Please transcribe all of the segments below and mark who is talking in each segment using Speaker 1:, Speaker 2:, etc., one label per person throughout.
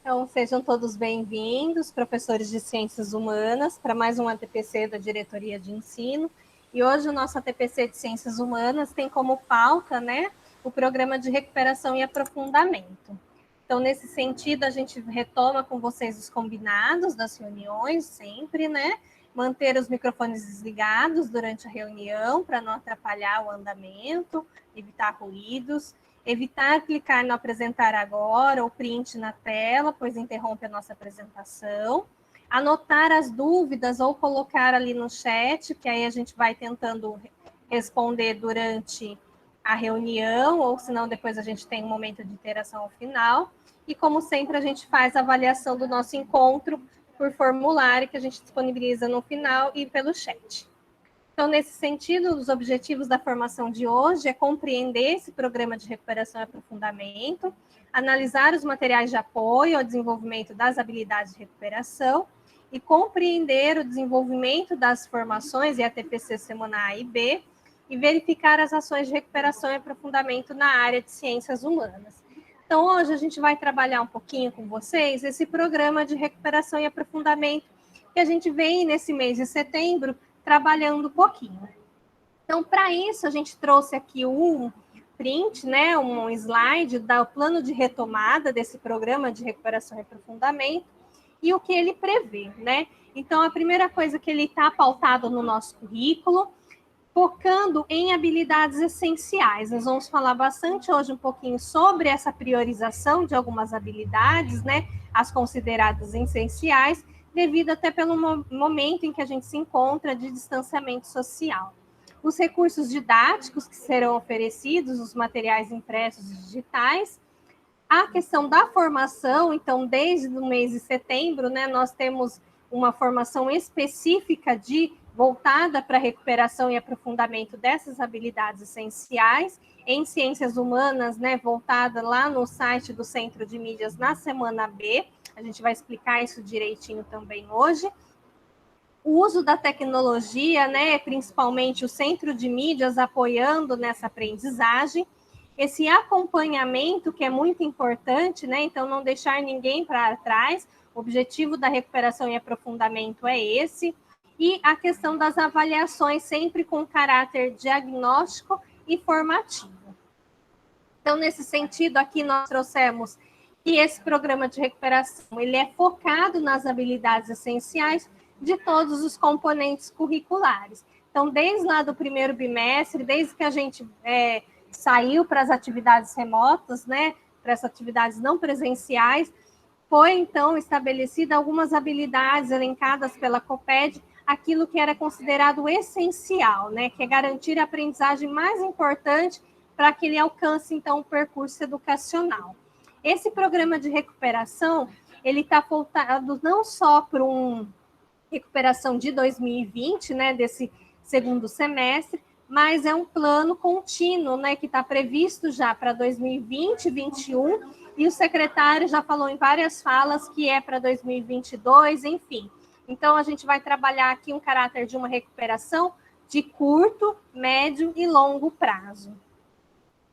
Speaker 1: Então, sejam todos bem-vindos, professores de Ciências Humanas, para mais um ATPC da Diretoria de Ensino. E hoje o nosso ATPC de Ciências Humanas tem como pauta, né, o Programa de Recuperação e Aprofundamento. Então, nesse sentido, a gente retoma com vocês os combinados das reuniões, sempre, né? Manter os microfones desligados durante a reunião, para não atrapalhar o andamento, evitar ruídos. Evitar clicar no apresentar agora ou print na tela, pois interrompe a nossa apresentação. Anotar as dúvidas ou colocar ali no chat, que aí a gente vai tentando responder durante a reunião, ou senão depois a gente tem um momento de interação ao final. E como sempre, a gente faz a avaliação do nosso encontro por formulário, que a gente disponibiliza no final e pelo chat. Então, nesse sentido, os objetivos da formação de hoje é compreender esse programa de recuperação e aprofundamento, analisar os materiais de apoio ao desenvolvimento das habilidades de recuperação e compreender o desenvolvimento das formações EATPC Semana A e B e verificar as ações de recuperação e aprofundamento na área de ciências humanas. Então, hoje a gente vai trabalhar um pouquinho com vocês esse programa de recuperação e aprofundamento que a gente vem nesse mês de setembro trabalhando um pouquinho. Então, para isso, a gente trouxe aqui um print, né, um slide do plano de retomada desse programa de recuperação e aprofundamento e o que ele prevê, né? Então, a primeira coisa que ele está pautado no nosso currículo, focando em habilidades essenciais. Nós vamos falar bastante hoje um pouquinho sobre essa priorização de algumas habilidades, né, as consideradas essenciais, devido até pelo momento em que a gente se encontra de distanciamento social. Os recursos didáticos que serão oferecidos, os materiais impressos e digitais, a questão da formação, então, desde o mês de setembro, né, nós temos uma formação específica voltada para a recuperação e aprofundamento dessas habilidades essenciais, em ciências humanas, né, voltada lá no site do Centro de Mídias na Semana B. A gente vai explicar isso direitinho também hoje. O uso da tecnologia, né, principalmente o Centro de Mídias apoiando nessa aprendizagem. Esse acompanhamento que é muito importante, né, então não deixar ninguém para trás. O objetivo da recuperação e aprofundamento é esse. E a questão das avaliações sempre com caráter diagnóstico e formativo. Então, nesse sentido, aqui nós trouxemos que esse programa de recuperação ele é focado nas habilidades essenciais de todos os componentes curriculares. Então, desde lá do primeiro bimestre, desde que a gente saiu para as atividades remotas, né, para as atividades não presenciais, foi, então, estabelecida algumas habilidades elencadas pela COPED, aquilo que era considerado essencial, né, que é garantir a aprendizagem mais importante para que ele alcance, então, o percurso educacional. Esse programa de recuperação, ele está voltado não só para uma recuperação de 2020, né, desse segundo semestre, mas é um plano contínuo, né, que está previsto já para 2020, 2021, e o secretário já falou em várias falas que é para 2022, enfim. Então, a gente vai trabalhar aqui um caráter de uma recuperação de curto, médio e longo prazo.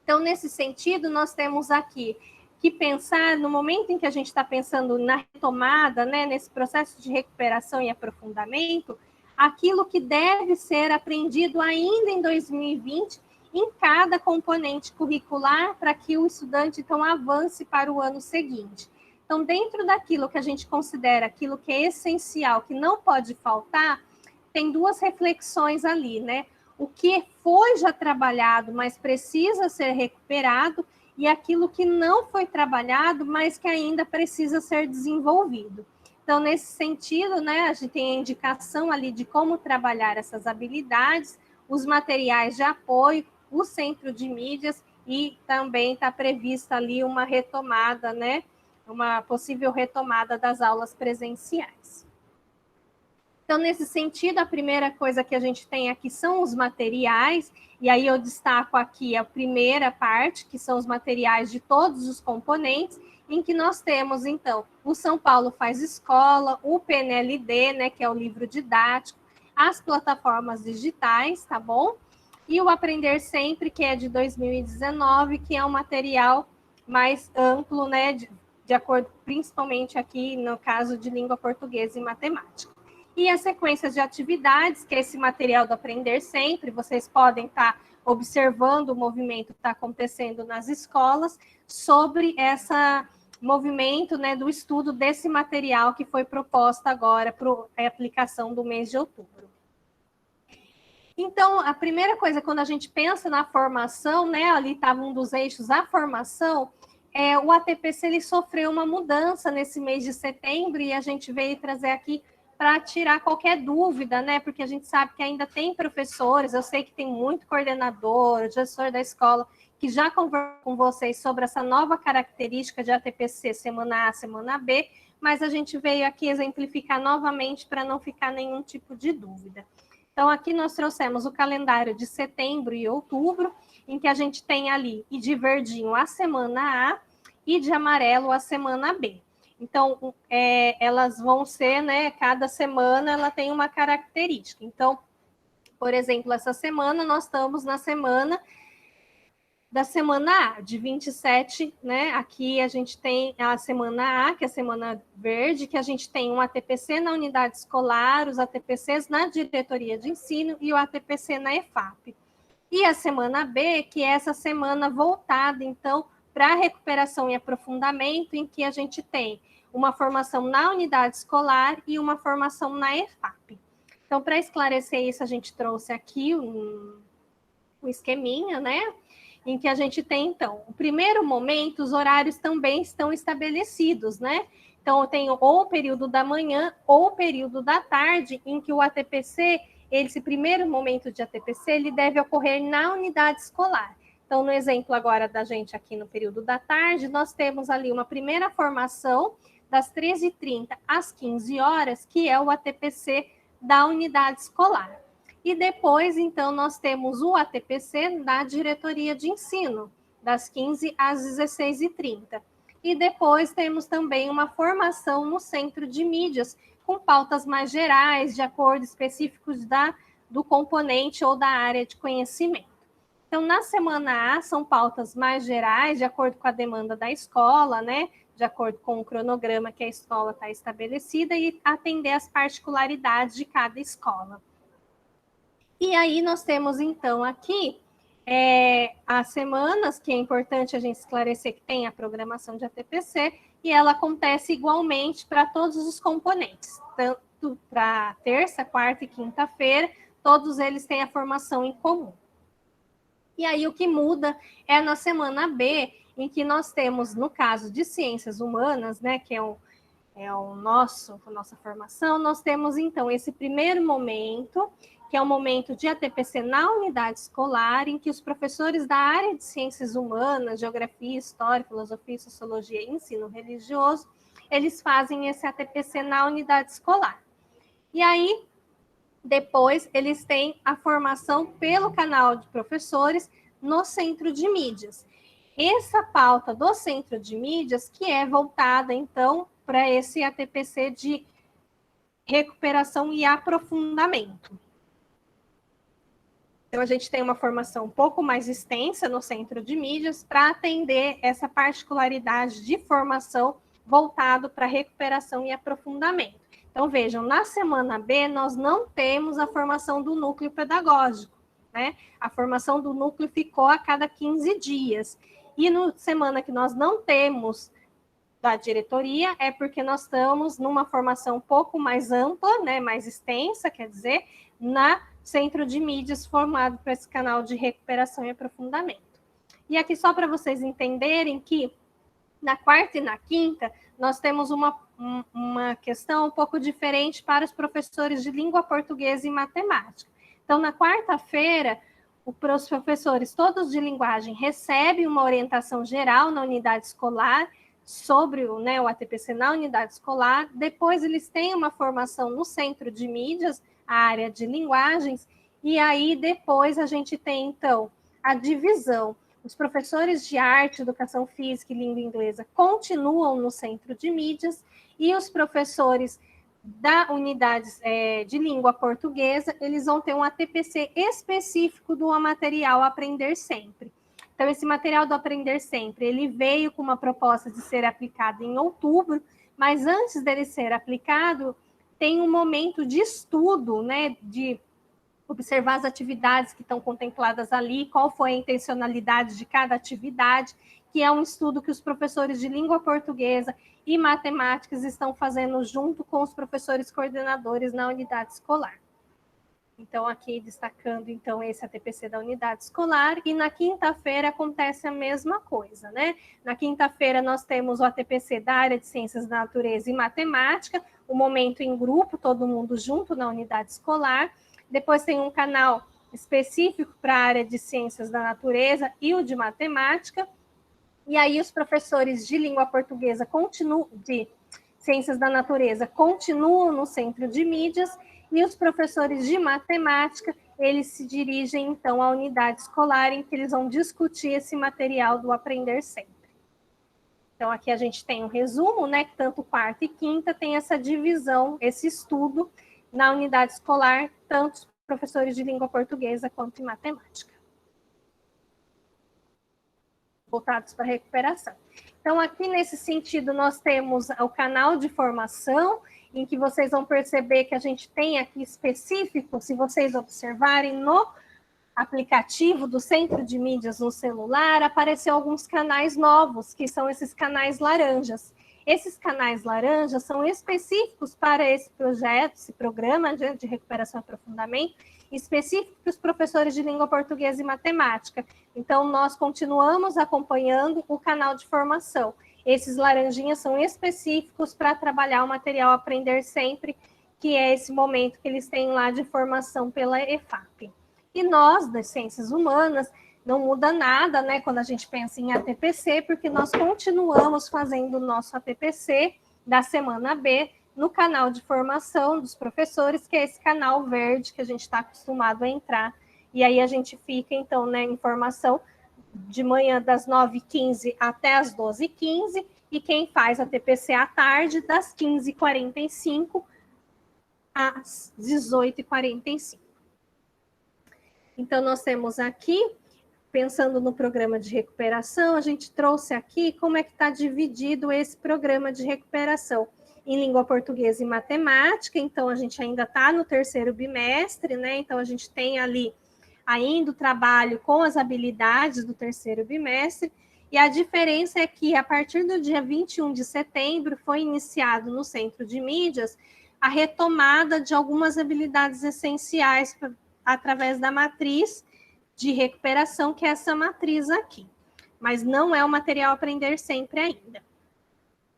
Speaker 1: Então, nesse sentido, nós temos aqui que pensar, no momento em que a gente está pensando na retomada, né, nesse processo de recuperação e aprofundamento, aquilo que deve ser aprendido ainda em 2020 em cada componente curricular para que o estudante, então, avance para o ano seguinte. Então, dentro daquilo que a gente considera aquilo que é essencial, que não pode faltar, tem duas reflexões ali, né? O que foi já trabalhado, mas precisa ser recuperado, e aquilo que não foi trabalhado, mas que ainda precisa ser desenvolvido. Então, nesse sentido, né, a gente tem a indicação ali de como trabalhar essas habilidades, os materiais de apoio, o centro de mídias, e também está prevista ali uma retomada, né, uma possível retomada das aulas presenciais. Então, nesse sentido, a primeira coisa que a gente tem aqui são os materiais, e aí eu destaco aqui a primeira parte, que são os materiais de todos os componentes, em que nós temos, então, o São Paulo Faz Escola, o PNLD, né, que é o livro didático, as plataformas digitais, tá bom? E o Aprender Sempre, que é de 2019, que é um material mais amplo, né, de acordo principalmente aqui no caso de língua portuguesa e matemática. E as sequências de atividades, que é esse material do Aprender Sempre, vocês podem estar observando o movimento que está acontecendo nas escolas sobre esse movimento, né, do estudo desse material que foi proposto agora para a aplicação do mês de outubro. Então, a primeira coisa, quando a gente pensa na formação, né, ali estava um dos eixos, a formação, o ATPC ele sofreu uma mudança nesse mês de setembro e a gente veio trazer aqui para tirar qualquer dúvida, né, porque a gente sabe que ainda tem professores, eu sei que tem muito coordenador, gestor da escola, que já conversou com vocês sobre essa nova característica de ATPC semana A, semana B, mas a gente veio aqui exemplificar novamente para não ficar nenhum tipo de dúvida. Então, aqui nós trouxemos o calendário de setembro e outubro, em que a gente tem ali, e de verdinho, a semana A, e de amarelo, a semana B. Então, elas vão ser, né, cada semana ela tem uma característica. Então, por exemplo, essa semana nós estamos na semana da semana A, de 27, né? Aqui a gente tem a semana A, que é a semana verde, que a gente tem um ATPC na unidade escolar, os ATPCs na diretoria de ensino e o ATPC na EFAP. E a semana B, que é essa semana voltada, então, para a recuperação e aprofundamento, em que a gente tem uma formação na unidade escolar e uma formação na EFAP. Então, para esclarecer isso, a gente trouxe aqui um esqueminha, né? Em que a gente tem, então, o primeiro momento, os horários também estão estabelecidos, né? Então, eu tenho ou o período da manhã ou o período da tarde, em que o ATPC, esse primeiro momento de ATPC, ele deve ocorrer na unidade escolar. Então, no exemplo agora da gente aqui no período da tarde, nós temos ali uma primeira formação das 13h30 às 15 horas, que é o ATPC da unidade escolar. E depois, então, nós temos o ATPC da diretoria de ensino, das 15 às 16h30. E depois temos também uma formação no centro de mídias, com pautas mais gerais, de acordo específicos do componente ou da área de conhecimento. Então, na semana A, são pautas mais gerais, de acordo com a demanda da escola, né? De acordo com o cronograma que a escola está estabelecida e atender às particularidades de cada escola. E aí nós temos, então, aqui as semanas, que é importante a gente esclarecer que tem a programação de ATPC, e ela acontece igualmente para todos os componentes, tanto para terça, quarta e quinta-feira, todos eles têm a formação em comum. E aí o que muda é na semana B, em que nós temos, no caso de ciências humanas, né, que é a nossa formação, nós temos, então, esse primeiro momento, que é o momento de ATPC na unidade escolar, em que os professores da área de ciências humanas, geografia, história, filosofia, sociologia e ensino religioso, eles fazem esse ATPC na unidade escolar. E aí, depois, eles têm a formação pelo canal de professores no centro de mídias. Essa pauta do centro de mídias que é voltada, então, para esse ATPC de recuperação e aprofundamento. Então, a gente tem uma formação um pouco mais extensa no centro de mídias para atender essa particularidade de formação voltado para recuperação e aprofundamento. Então, vejam, na semana B, nós não temos a formação do núcleo pedagógico, né? A formação do núcleo ficou a cada 15 dias. E na semana que nós não temos da diretoria, é porque nós estamos numa formação um pouco mais ampla, né, mais extensa, quer dizer, na centro de mídias formado para esse canal de recuperação e aprofundamento. E aqui só para vocês entenderem que na quarta e na quinta nós temos uma questão um pouco diferente para os professores de língua portuguesa e matemática. Então, na quarta-feira, os professores todos de linguagem recebem uma orientação geral na unidade escolar sobre o ATPC na unidade escolar, depois eles têm uma formação no centro de mídias, a área de linguagens, e aí depois a gente tem, então, a divisão. Os professores de arte, educação física e língua inglesa continuam no centro de mídias, e os professores da unidade de língua portuguesa, eles vão ter um ATPC específico do material Aprender Sempre. Então, esse material do Aprender Sempre, ele veio com uma proposta de ser aplicado em outubro, mas antes dele ser aplicado, tem um momento de estudo, né, de observar as atividades que estão contempladas ali, qual foi a intencionalidade de cada atividade, que é um estudo que os professores de língua portuguesa e matemáticas estão fazendo junto com os professores coordenadores na unidade escolar. Então, aqui destacando, então, esse ATPC da unidade escolar, e na quinta-feira acontece a mesma coisa, né? Na quinta-feira nós temos o ATPC da área de Ciências da Natureza e Matemática, o momento em grupo, todo mundo junto na unidade escolar. Depois tem um canal específico para a área de Ciências da Natureza e o de Matemática, e aí os professores de língua portuguesa de Ciências da Natureza continuam no Centro de Mídias, e os professores de matemática, eles se dirigem, então, à unidade escolar, em que eles vão discutir esse material do Aprender Sempre. Então, aqui a gente tem um resumo, né, que tanto quarta e quinta tem essa divisão, esse estudo na unidade escolar, tanto os professores de língua portuguesa quanto de matemática, voltados para a recuperação. Então, aqui nesse sentido, nós temos o canal de formação, em que vocês vão perceber que a gente tem aqui específico, se vocês observarem, no aplicativo do Centro de Mídias no celular, apareceu alguns canais novos, que são esses canais laranjas. Esses canais laranjas são específicos para esse projeto, esse programa de recuperação e aprofundamento, específico para os professores de língua portuguesa e matemática. Então, nós continuamos acompanhando o canal de formação. Esses laranjinhas são específicos para trabalhar o material Aprender Sempre, que é esse momento que eles têm lá de formação pela EFAP. E nós, das Ciências Humanas, não muda nada, né, quando a gente pensa em ATPC, porque nós continuamos fazendo o nosso ATPC da semana B no canal de formação dos professores, que é esse canal verde que a gente está acostumado a entrar. E aí a gente fica, então, né, em formação de manhã das 9h15 até as 12h15, e quem faz a TPC à tarde, das 15h45 às 18h45. Então, nós temos aqui, pensando no programa de recuperação, a gente trouxe aqui como é que está dividido esse programa de recuperação. Em língua portuguesa e matemática, então a gente ainda está no terceiro bimestre, né? Então, a gente tem ali ainda o trabalho com as habilidades do terceiro bimestre, e a diferença é que, a partir do dia 21 de setembro, foi iniciado no Centro de Mídias a retomada de algumas habilidades essenciais através da matriz de recuperação, que é essa matriz aqui. Mas não é o material Aprender Sempre ainda.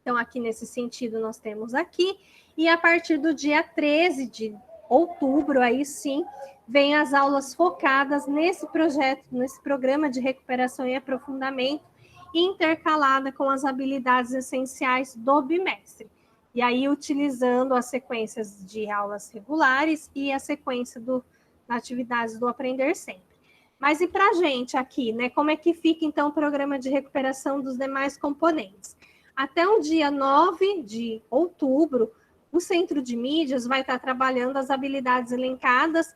Speaker 1: Então, aqui nesse sentido, nós temos aqui, e a partir do dia 13 de outubro, aí sim, vem as aulas focadas nesse projeto, nesse programa de recuperação e aprofundamento, intercalada com as habilidades essenciais do bimestre. E aí, utilizando as sequências de aulas regulares e a sequência das atividades do Aprender Sempre. Mas e para a gente aqui, né? Como é que fica, então, o programa de recuperação dos demais componentes? Até o dia 9 de outubro, o Centro de Mídias vai estar trabalhando as habilidades elencadas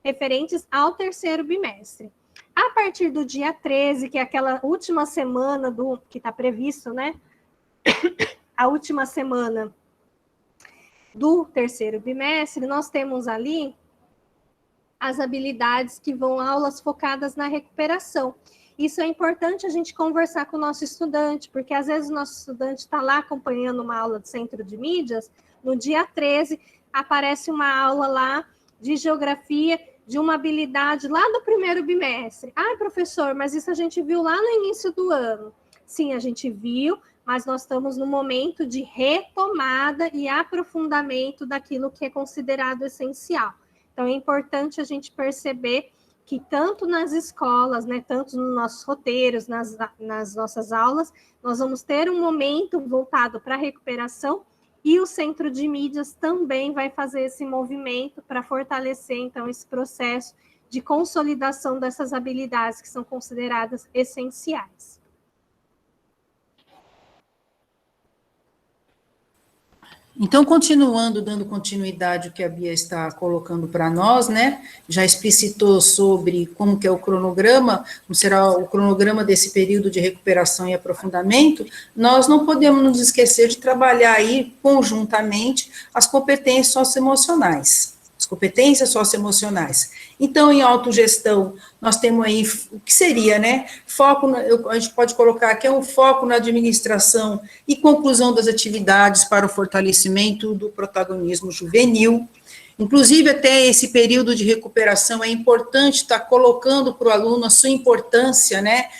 Speaker 1: referentes ao terceiro bimestre. A partir do dia 13, que é aquela última semana que está previsto, né? A última semana do terceiro bimestre, nós temos ali as habilidades que vão aulas focadas na recuperação. Isso é importante a gente conversar com o nosso estudante, porque às vezes o nosso estudante está lá acompanhando uma aula do Centro de Mídias, no dia 13 aparece uma aula lá de geografia, de uma habilidade lá do primeiro bimestre. Ah, professor, mas isso a gente viu lá no início do ano. Sim, a gente viu, mas nós estamos no momento de retomada e aprofundamento daquilo que é considerado essencial. Então, é importante a gente perceber que tanto nas escolas, né, tanto nos nossos roteiros, nas nossas aulas, nós vamos ter um momento voltado para a recuperação, e o Centro de Mídias também vai fazer esse movimento para fortalecer, então, esse processo de consolidação dessas habilidades que são consideradas essenciais.
Speaker 2: Então, continuando, dando continuidade ao que a Bia está colocando para nós, né, já explicitou sobre como que é o cronograma, como será o cronograma desse período de recuperação e aprofundamento, nós não podemos nos esquecer de trabalhar aí conjuntamente as competências socioemocionais. As competências socioemocionais. Então, em autogestão, nós temos aí o que seria, né? Foco, a gente pode colocar aqui, é um foco na administração e conclusão das atividades para o fortalecimento do protagonismo juvenil. Inclusive, até esse período de recuperação, é importante estar colocando para o aluno a sua importância, né,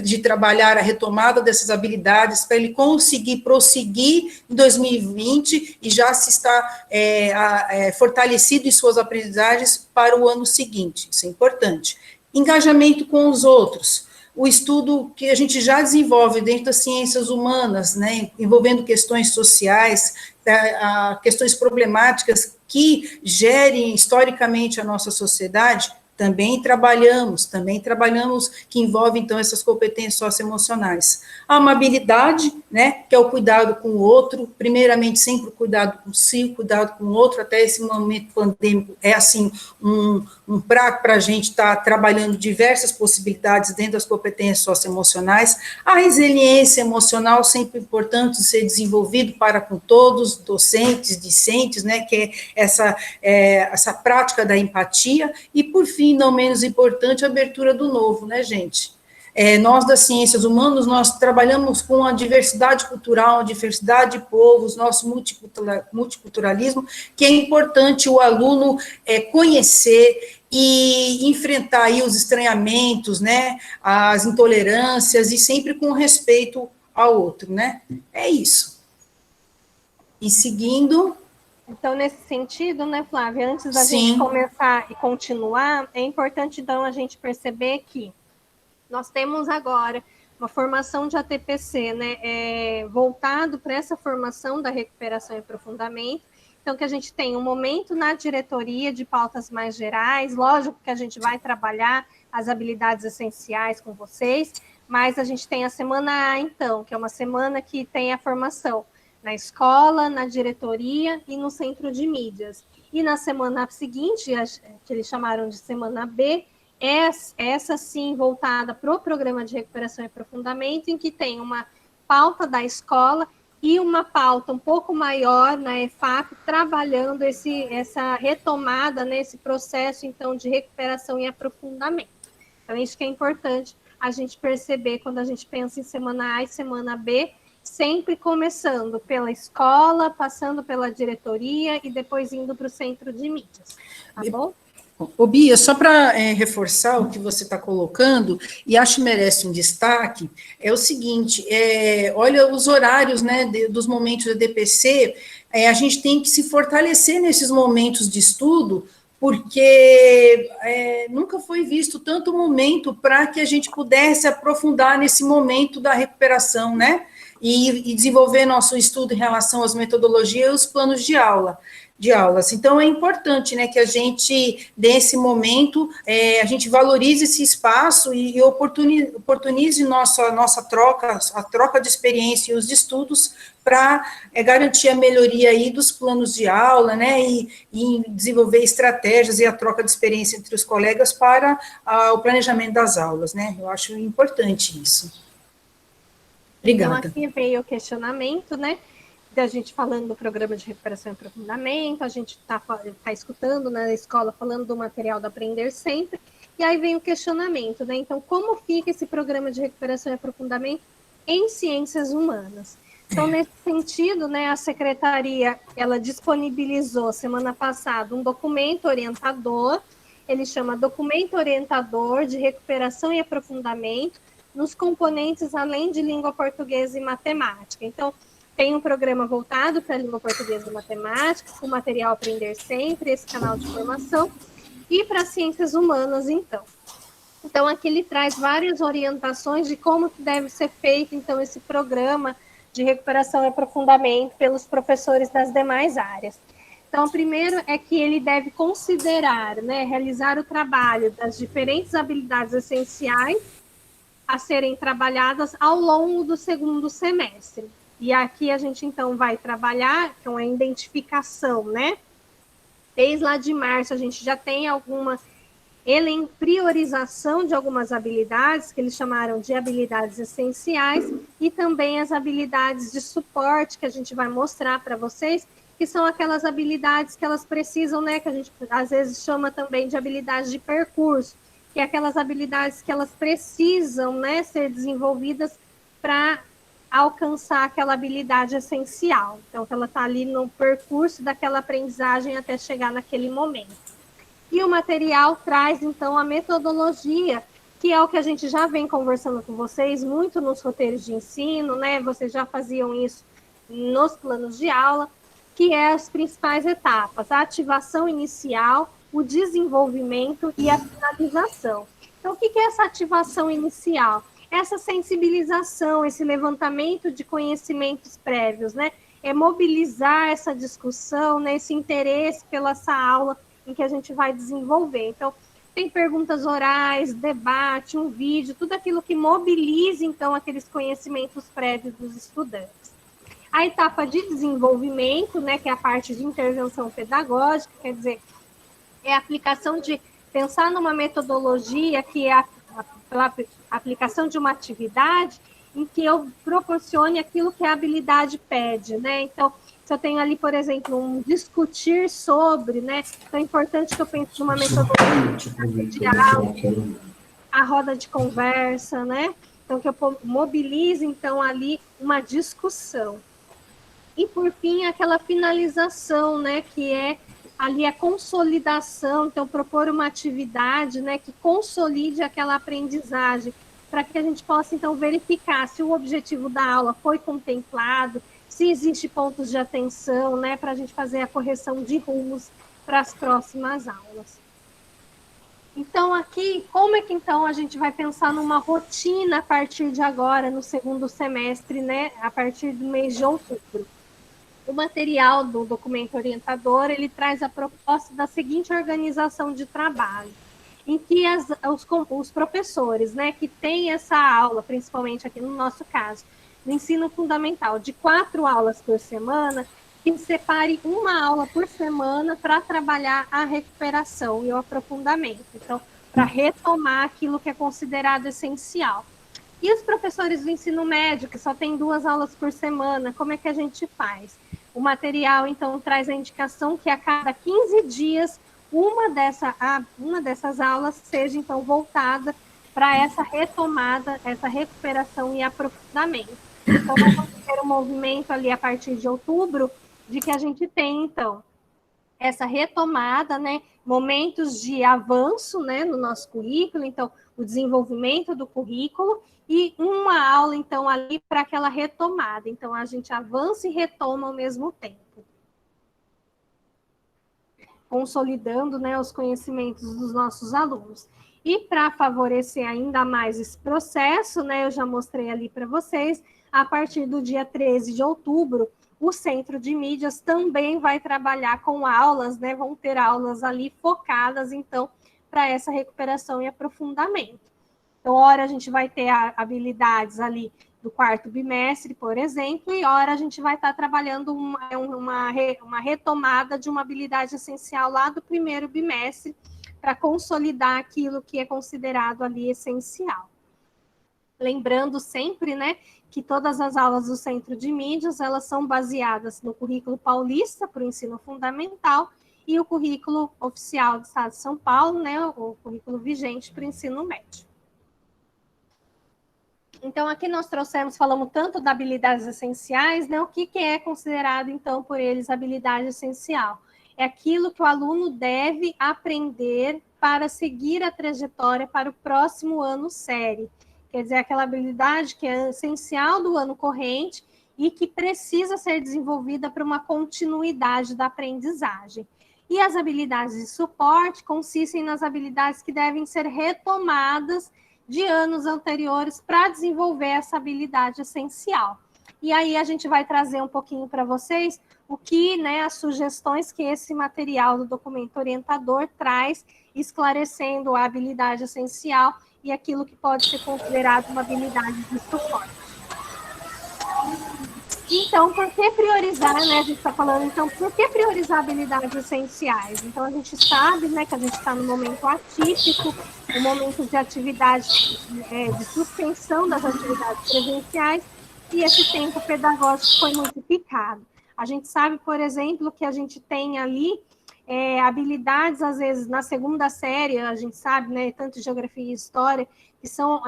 Speaker 2: de trabalhar a retomada dessas habilidades, para ele conseguir prosseguir em 2020 e já se está fortalecido em suas aprendizagens para o ano seguinte. Isso é importante. Engajamento com os outros. O estudo que a gente já desenvolve dentro das ciências humanas, né, envolvendo questões sociais, questões problemáticas que gerem historicamente a nossa sociedade, também trabalhamos, que envolve, então, essas competências socioemocionais. A amabilidade, né, que é o cuidado com o outro, primeiramente sempre o cuidado consigo, cuidado com o outro, até esse momento pandêmico, é assim, um prato para a gente estar trabalhando diversas possibilidades dentro das competências socioemocionais. A resiliência emocional, sempre importante ser desenvolvido para com todos, docentes, discentes, né, que é essa prática da empatia, e, por fim, não menos importante, a abertura do novo, né, gente? Nós, das ciências humanas, nós trabalhamos com a diversidade cultural, a diversidade de povos, nosso multiculturalismo, que é importante o aluno conhecer e enfrentar aí os estranhamentos, né, as intolerâncias, e sempre com respeito ao outro, né? É isso. E seguindo...
Speaker 1: Então, nesse sentido, né, Flávia, antes da
Speaker 2: Sim.
Speaker 1: gente começar e continuar, é importante, então, a gente perceber que nós temos agora uma formação de ATPC, né, voltado para essa formação da recuperação e aprofundamento. Então, que a gente tem um momento na diretoria de pautas mais gerais, lógico que a gente vai trabalhar as habilidades essenciais com vocês, mas a gente tem a semana A, então, que é uma semana que tem a formação na escola, na diretoria e no centro de mídias. E na semana seguinte, que eles chamaram de semana B, essa sim voltada para o programa de recuperação e aprofundamento, em que tem uma pauta da escola e uma pauta um pouco maior na EFAP, trabalhando essa retomada, nesse processo, então, de recuperação e aprofundamento. Então, isso que é importante a gente perceber quando a gente pensa em semana A e semana B, sempre começando pela escola, passando pela diretoria e depois indo para o centro de mídias, tá bom?
Speaker 2: Ô, Bia, só para reforçar o que você está colocando, e acho que merece um destaque, é o seguinte, olha os horários, né, dos momentos da DPC, a gente tem que se fortalecer nesses momentos de estudo, porque nunca foi visto tanto momento para que a gente pudesse aprofundar nesse momento da recuperação, né, e desenvolver nosso estudo em relação às metodologias e os planos de aulas. Então, é importante, né, que a gente, nesse momento, a gente valorize esse espaço e oportunize nossa troca, a troca de experiência e os estudos para garantir a melhoria aí dos planos de aula, né, e desenvolver estratégias e a troca de experiência entre os colegas para o planejamento das aulas, né, eu acho importante isso. Obrigada.
Speaker 1: Então, aqui veio o questionamento, né, da gente falando do programa de recuperação e aprofundamento, a gente está escutando na escola falando do material do Aprender Sempre, e aí vem o questionamento, né, então, como fica esse programa de recuperação e aprofundamento em ciências humanas? Então, nesse sentido, né, a secretaria, ela disponibilizou semana passada um documento orientador, ele chama Documento Orientador de Recuperação e Aprofundamento nos componentes além de língua portuguesa e matemática. Então, tem um programa voltado para a língua portuguesa e matemática, com o material Aprender Sempre, esse canal de formação, e para ciências humanas, então. Então, aqui ele traz várias orientações de como deve ser feito, então, esse programa de recuperação e aprofundamento pelos professores das demais áreas. Então, o primeiro é que ele deve considerar, né, realizar o trabalho das diferentes habilidades essenciais a serem trabalhadas ao longo do segundo semestre. E aqui a gente, então, vai trabalhar com a identificação, né? Desde lá de março, a gente já tem alguma priorização de algumas habilidades, que eles chamaram de habilidades essenciais, e também as habilidades de suporte, que a gente vai mostrar para vocês, que são aquelas habilidades que elas precisam, né, que a gente às vezes chama também de habilidades de percurso, que é aquelas habilidades que elas precisam, né, ser desenvolvidas para alcançar aquela habilidade essencial. Então, ela está ali no percurso daquela aprendizagem até chegar naquele momento. E o material traz, então, a metodologia, que é o que a gente já vem conversando com vocês, muito nos roteiros de ensino, né? Vocês já faziam isso nos planos de aula, que é as principais etapas: a ativação inicial, o desenvolvimento e a finalização. Então, o que é essa ativação inicial? Essa sensibilização, esse levantamento de conhecimentos prévios, né? É mobilizar essa discussão, né? Esse interesse pela essa aula em que a gente vai desenvolver. Então, tem perguntas orais, debate, um vídeo, tudo aquilo que mobiliza, então, aqueles conhecimentos prévios dos estudantes. A etapa de desenvolvimento, né, que é a parte de intervenção pedagógica, quer dizer, é a aplicação de pensar numa metodologia que é pela aplicação de uma atividade em que eu proporcione aquilo que a habilidade pede, né? Então, se eu tenho ali, por exemplo, um discutir sobre, né? Então é importante que eu pense numa metodologia de aula, a roda de conversa, né? Então, que eu mobilize, então, ali uma discussão. E, por fim, aquela finalização, né? Que é ali a consolidação, então, propor uma atividade, né? Que consolide aquela aprendizagem, para que a gente possa, então, verificar se o objetivo da aula foi contemplado, se existe pontos de atenção, né, para a gente fazer a correção de rumos para as próximas aulas. Então, aqui, como é que, então, a gente vai pensar numa rotina a partir de agora, no segundo semestre, né, a partir do mês de outubro? O material do documento orientador, ele traz a proposta da seguinte organização de trabalho, em que os professores, né, que têm essa aula, principalmente aqui no nosso caso, no ensino fundamental, de 4 aulas por semana, que separe uma aula por semana para trabalhar a recuperação e o aprofundamento. Então, para retomar aquilo que é considerado essencial. E os professores do ensino médio, que só tem 2 aulas por semana, como é que a gente faz? O material, então, traz a indicação que a cada 15 dias, uma dessas aulas seja, então, voltada para essa retomada, essa recuperação e aprofundamento. Então, vamos ter um movimento ali a partir de outubro, de que a gente tem, então, essa retomada, né, momentos de avanço, né, no nosso currículo, então, o desenvolvimento do currículo, e uma aula, então, ali para aquela retomada. Então, a gente avança e retoma ao mesmo tempo, consolidando, né, os conhecimentos dos nossos alunos. E para favorecer ainda mais esse processo, né, eu já mostrei ali para vocês, a partir do dia 13 de outubro, o Centro de Mídias também vai trabalhar com aulas, né, vão ter aulas ali focadas, então, para essa recuperação e aprofundamento. Então, ora a gente vai ter habilidades ali do 4º bimestre, por exemplo, e ora a gente vai estar trabalhando uma retomada de uma habilidade essencial lá do 1º bimestre, para consolidar aquilo que é considerado ali essencial. Lembrando sempre, né, que todas as aulas do Centro de Mídias, elas são baseadas no currículo paulista para o ensino fundamental e o currículo oficial do Estado de São Paulo, né, o currículo vigente para o ensino médio. Então, aqui nós falamos tanto de habilidades essenciais, né, o que é considerado, então, por eles habilidade essencial? É aquilo que o aluno deve aprender para seguir a trajetória para o próximo ano série. Quer dizer, aquela habilidade que é essencial do ano corrente e que precisa ser desenvolvida para uma continuidade da aprendizagem. E as habilidades de suporte consistem nas habilidades que devem ser retomadas de anos anteriores para desenvolver essa habilidade essencial. E aí a gente vai trazer um pouquinho para vocês o que, né, as sugestões que esse material do documento orientador traz, esclarecendo a habilidade essencial e aquilo que pode ser considerado uma habilidade de suporte. Então, por que priorizar, né? A gente está falando, então, por que priorizar habilidades essenciais? Então, a gente sabe, né, que a gente está no momento atípico, um momento de atividade, de suspensão das atividades presenciais, e esse tempo pedagógico foi multiplicado. A gente sabe, por exemplo, que a gente tem ali habilidades, às vezes, na segunda série, a gente sabe, né, tanto geografia e história, que são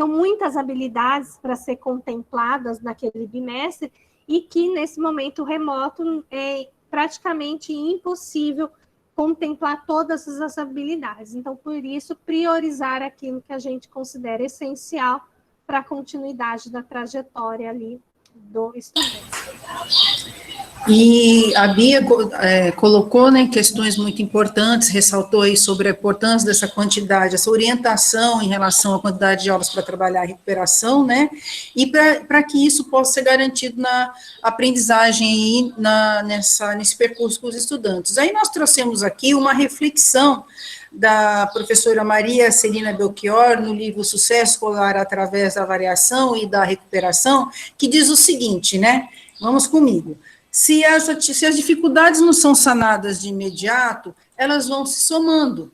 Speaker 1: muitas habilidades para ser contempladas naquele bimestre e que, nesse momento remoto, é praticamente impossível contemplar todas essas habilidades. Então, por isso, priorizar aquilo que a gente considera essencial para a continuidade da trajetória ali do estudante.
Speaker 2: E a Bia colocou, né, questões muito importantes, ressaltou aí sobre a importância dessa quantidade, essa orientação em relação à quantidade de horas para trabalhar a recuperação, né, e para que isso possa ser garantido na aprendizagem aí nesse percurso com os estudantes. Aí nós trouxemos aqui uma reflexão da professora Maria Celina Belchior, no livro Sucesso Escolar através da Variação e da Recuperação, que diz o seguinte, né, vamos comigo: se as dificuldades não são sanadas de imediato, elas vão se somando.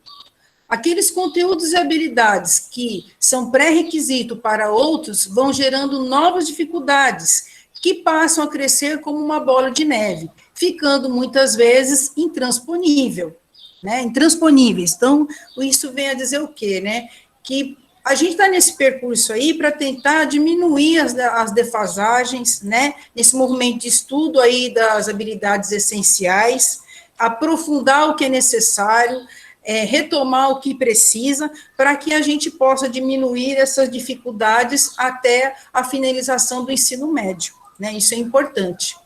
Speaker 2: Aqueles conteúdos e habilidades que são pré-requisito para outros vão gerando novas dificuldades, que passam a crescer como uma bola de neve, ficando muitas vezes intransponível, né? Intransponíveis. Então, isso vem a dizer o quê, né? Que a gente está nesse percurso aí para tentar diminuir as defasagens, né, nesse movimento de estudo aí das habilidades essenciais, aprofundar o que é necessário, retomar o que precisa, para que a gente possa diminuir essas dificuldades até a finalização do ensino médio, né, isso é importante.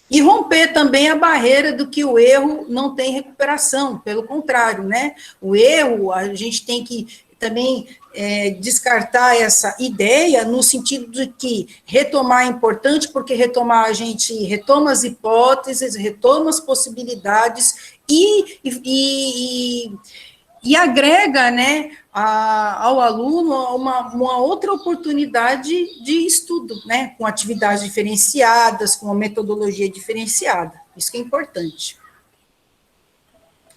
Speaker 2: E romper também a barreira do que o erro não tem recuperação, pelo contrário, né, o erro, a gente tem que também descartar essa ideia no sentido de que retomar é importante, porque retomar a gente retoma as hipóteses, retoma as possibilidades e agrega, né, ao aluno uma outra oportunidade de estudo, né, com atividades diferenciadas, com uma metodologia diferenciada. Isso que é importante.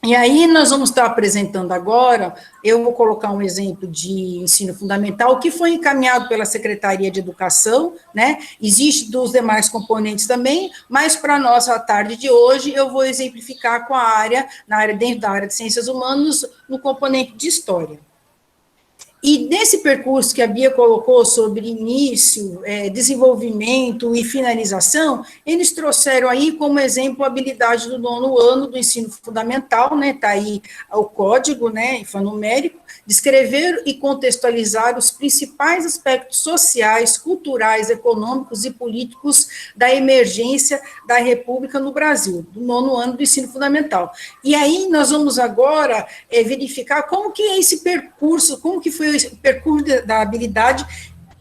Speaker 2: E aí nós vamos estar apresentando agora, eu vou colocar um exemplo de ensino fundamental, que foi encaminhado pela Secretaria de Educação, né, existe dos demais componentes também, mas para a nossa tarde de hoje, eu vou exemplificar com dentro da área de Ciências Humanas, no componente de História. E nesse percurso que a Bia colocou sobre início, desenvolvimento e finalização, eles trouxeram aí como exemplo a habilidade do 9º ano do ensino fundamental, né, está aí o código, né, alfanumérico, descrever e contextualizar os principais aspectos sociais, culturais, econômicos e políticos da emergência da República no Brasil, do 9º ano do ensino fundamental. E aí nós vamos agora verificar como que é esse percurso, como que foi o percurso da habilidade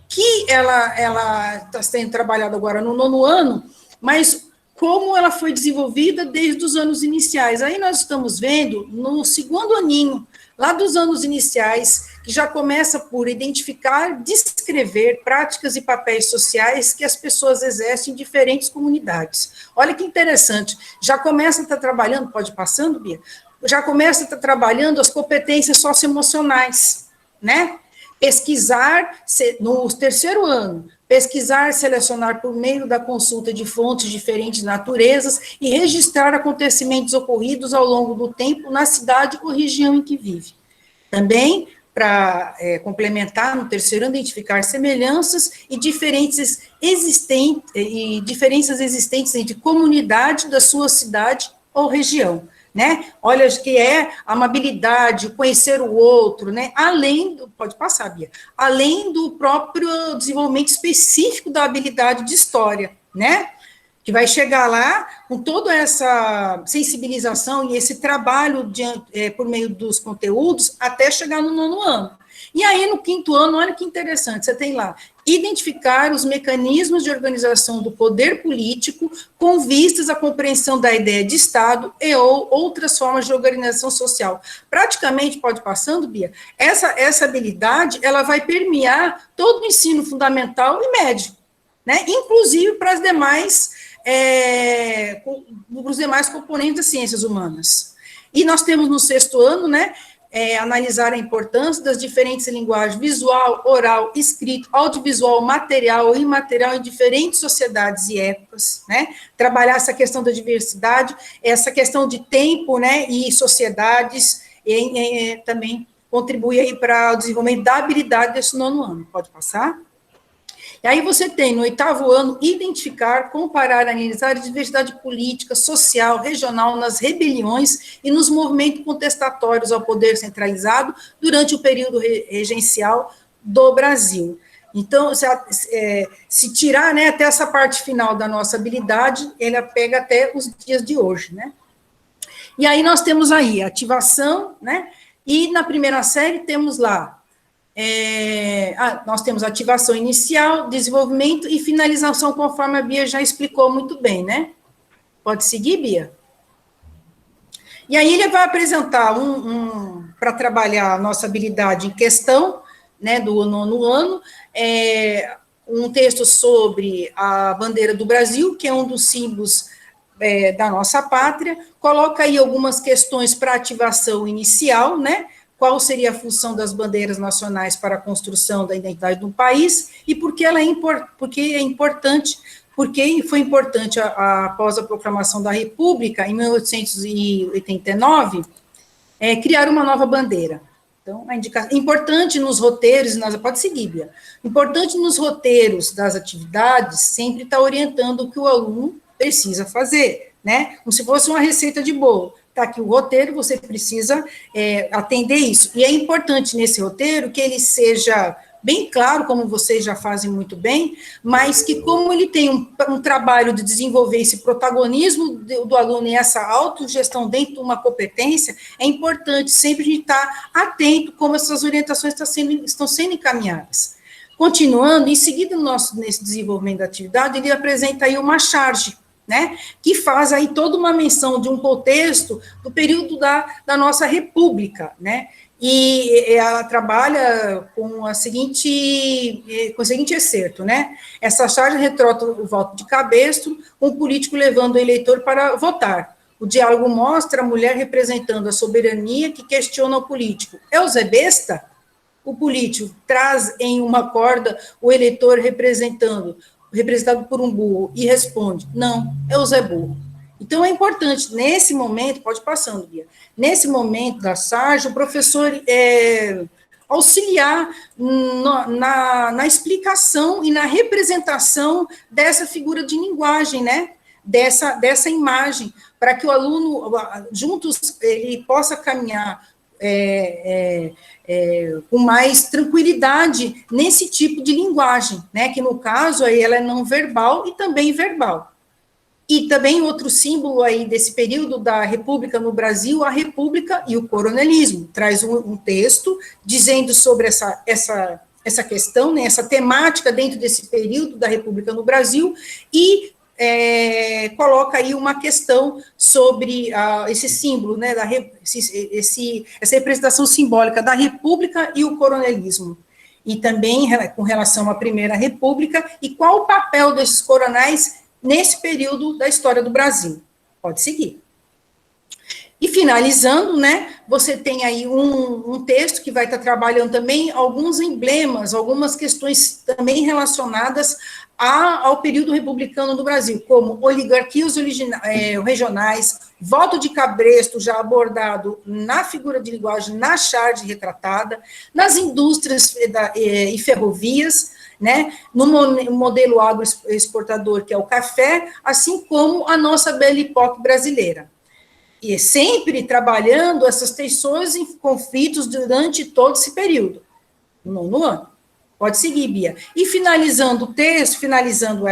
Speaker 2: que ela está sendo trabalhada agora no 9º ano, mas como ela foi desenvolvida desde os anos iniciais. Aí nós estamos vendo no 2º aninho, lá dos anos iniciais, que já começa por identificar, descrever práticas e papéis sociais que as pessoas exercem em diferentes comunidades. Olha que interessante, já começa a estar trabalhando, pode ir passando, Bia? Já começa a estar trabalhando as competências socioemocionais, né? Pesquisar, no 3º ano, pesquisar, selecionar por meio da consulta de fontes de diferentes naturezas e registrar acontecimentos ocorridos ao longo do tempo na cidade ou região em que vive. Também, para complementar, no 3º ano, identificar semelhanças e diferenças existentes entre comunidade da sua cidade ou região, né? Olha, que é a amabilidade, conhecer o outro, né? Pode passar, Bia, além do próprio desenvolvimento específico da habilidade de história, né? Que vai chegar lá com toda essa sensibilização e esse trabalho por meio dos conteúdos até chegar no 9º ano. E aí, no 5º ano, olha que interessante, você tem lá, identificar os mecanismos de organização do poder político com vistas à compreensão da ideia de Estado ou outras formas de organização social. Praticamente, pode passando, Bia, essa habilidade, ela vai permear todo o ensino fundamental e médio, né? Inclusive para os demais componentes das ciências humanas. E nós temos no 6º ano, né, analisar a importância das diferentes linguagens visual, oral, escrito, audiovisual, material, imaterial em diferentes sociedades e épocas, né? Trabalhar essa questão da diversidade, essa questão de tempo, né, e sociedades, também contribui aí para o desenvolvimento da habilidade desse 9º ano. Pode passar? E aí você tem, no 8º ano, identificar, comparar, analisar a diversidade política, social, regional, nas rebeliões e nos movimentos contestatórios ao poder centralizado durante o período regencial do Brasil. Então, se tirar, né, até essa parte final da nossa habilidade, ela pega até os dias de hoje, né? E aí nós temos aí ativação, né? E na primeira série temos lá nós temos ativação inicial, desenvolvimento e finalização, conforme a Bia já explicou muito bem, né? Pode seguir, Bia? E aí ele vai apresentar para trabalhar a nossa habilidade em questão, né, do 9º ano, um texto sobre a bandeira do Brasil, que é um dos símbolos da nossa pátria, coloca aí algumas questões para ativação inicial, né? Qual seria a função das bandeiras nacionais para a construção da identidade do país e por que ela porque foi importante após a proclamação da República, em 1889, criar uma nova bandeira. Então, a indicação importante nos roteiros, pode seguir, Bia, importante nos roteiros das atividades, sempre está orientando o que o aluno precisa fazer, né? Como se fosse uma receita de bolo. Está aqui o roteiro, você precisa atender isso. E é importante nesse roteiro que ele seja bem claro, como vocês já fazem muito bem, mas que como ele tem um trabalho de desenvolver esse protagonismo do aluno e essa autogestão dentro de uma competência, é importante sempre a gente estar atento como essas orientações estão sendo encaminhadas. Continuando, em seguida, nesse desenvolvimento da atividade, ele apresenta aí uma charge, né, que faz aí toda uma menção de um contexto do período da nossa república, né, e ela trabalha com o seguinte excerto, né, essa charge retrata o voto de cabestro, um político levando o eleitor para votar. O diálogo mostra a mulher representando a soberania que questiona o político. É o Zé Besta? O político traz em uma corda o eleitor representado por um burro, e responde, não, é o Zé Burro. Então, é importante, nesse momento, pode ir passando, Bia, nesse momento da charge, o professor auxiliar na explicação e na representação dessa figura de linguagem, né, dessa imagem, para que o aluno, juntos, ele possa caminhar com mais tranquilidade nesse tipo de linguagem, né, que no caso aí ela é não verbal e também verbal. E também outro símbolo aí desse período da República no Brasil, a República e o coronelismo, traz um texto dizendo sobre essa questão, né, essa temática dentro desse período da República no Brasil, e coloca aí uma questão sobre esse símbolo, né, essa representação simbólica da República e o coronelismo, e também com relação à Primeira República, e qual o papel desses coronéis nesse período da história do Brasil. Pode seguir. E finalizando, né, você tem aí um texto que vai estar trabalhando também alguns emblemas, algumas questões também relacionadas ao período republicano do Brasil, como oligarquias regionais, voto de cabresto já abordado na figura de linguagem, na charge retratada, nas indústrias e ferrovias, né, no modelo agroexportador, que é o café, assim como a nossa Belle Époque brasileira. E sempre trabalhando essas tensões e conflitos durante todo esse período. No 9º ano. Pode seguir, Bia. E finalizando o texto, finalizando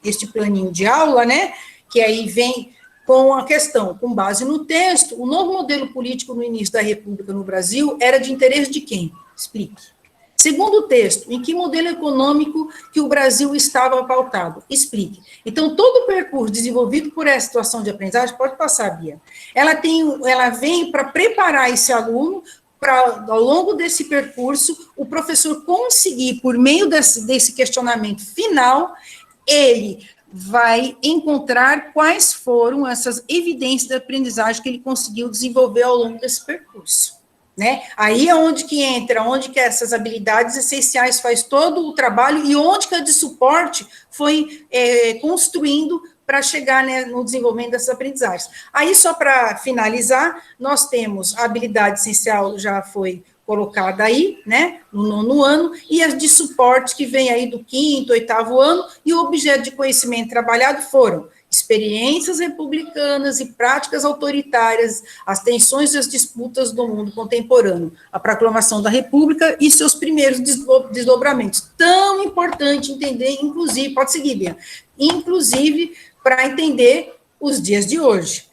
Speaker 2: este planinho de aula, né, que aí vem com a questão, com base no texto, o novo modelo político no início da República no Brasil era de interesse de quem? Explique. Segundo o texto, em que modelo econômico que o Brasil estava pautado? Explique. Então, todo o percurso desenvolvido por essa situação de aprendizagem, pode passar, Bia, ela vem para preparar esse aluno para, ao longo desse percurso, o professor conseguir, por meio desse questionamento final, ele vai encontrar quais foram essas evidências de aprendizagem que ele conseguiu desenvolver ao longo desse percurso. Né? Aí é onde que entra, onde que essas habilidades essenciais faz todo o trabalho e onde que a de suporte foi construindo para chegar, né, no desenvolvimento dessas aprendizagens. Aí, só para finalizar, nós temos a habilidade essencial, já foi colocada aí, né, no 9º ano, e as de suporte, que vem aí do 5º, 8º ano, e o objeto de conhecimento trabalhado foram experiências republicanas e práticas autoritárias, as tensões e as disputas do mundo contemporâneo, a proclamação da República e seus primeiros desdobramentos. Tão importante entender, inclusive, pode seguir, Bia, inclusive para entender os dias de hoje.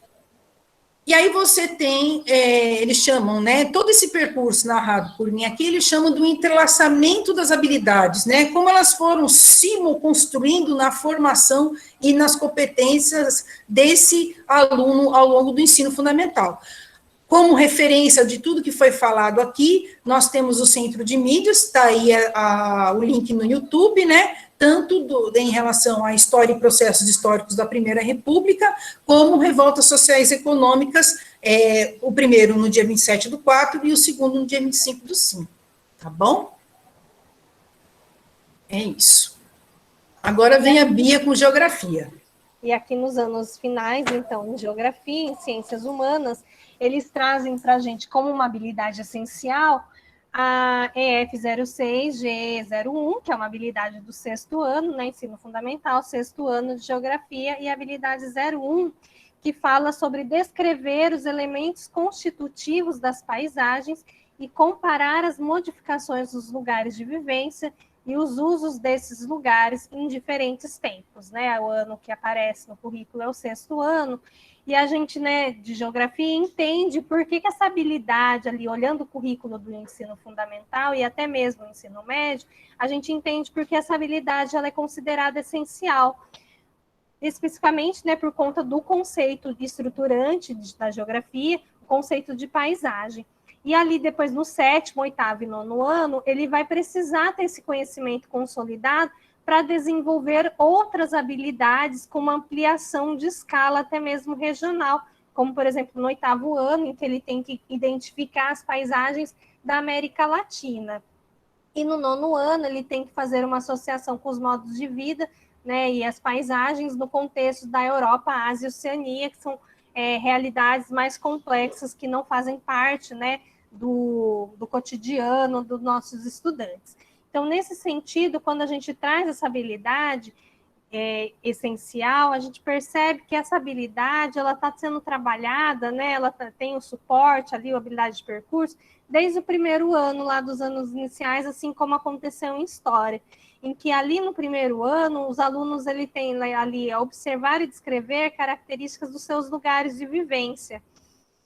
Speaker 2: E aí você tem, eles chamam, né, todo esse percurso narrado por mim aqui, eles chamam do entrelaçamento das habilidades, né, como elas foram se construindo na formação e nas competências desse aluno ao longo do ensino fundamental. Como referência de tudo que foi falado aqui, nós temos o Centro de Mídias, está aí o link no YouTube, né, tanto em relação à história e processos históricos da Primeira República, como revoltas sociais e econômicas, o primeiro no dia 27/4 e o segundo no dia 25/5, tá bom? É isso. Agora vem a Bia com geografia.
Speaker 1: E aqui nos anos finais, então, em geografia, em ciências humanas, eles trazem para a gente como uma habilidade essencial a EF06, GE01, que é uma habilidade do 6º ano, né, ensino fundamental, 6º ano de geografia, e a habilidade 01, que fala sobre descrever os elementos constitutivos das paisagens e comparar as modificações dos lugares de vivência e os usos desses lugares em diferentes tempos, né? O ano que aparece no currículo é o 6º ano, e a gente, né, de geografia, entende por que essa habilidade ali, olhando o currículo do ensino fundamental e até mesmo o ensino médio, a gente entende por que essa habilidade ela é considerada essencial, especificamente, né, por conta do conceito estruturante da geografia, o conceito de paisagem. E ali depois, no 7º, 8º e 9º ano, ele vai precisar ter esse conhecimento consolidado para desenvolver outras habilidades com uma ampliação de escala, até mesmo regional, como, por exemplo, no 8º ano, em que ele tem que identificar as paisagens da América Latina. E no 9º ano, ele tem que fazer uma associação com os modos de vida, né, e as paisagens no contexto da Europa, Ásia e Oceania, que são realidades mais complexas que não fazem parte, né, do cotidiano dos nossos estudantes. Então, nesse sentido, quando a gente traz essa habilidade essencial, a gente percebe que essa habilidade ela está sendo trabalhada, né? Ela tem o suporte ali, a habilidade de percurso, desde o 1º ano, lá dos anos iniciais, assim como aconteceu em História, em que ali no 1º ano, os alunos ele têm ali a observar e descrever características dos seus lugares de vivência,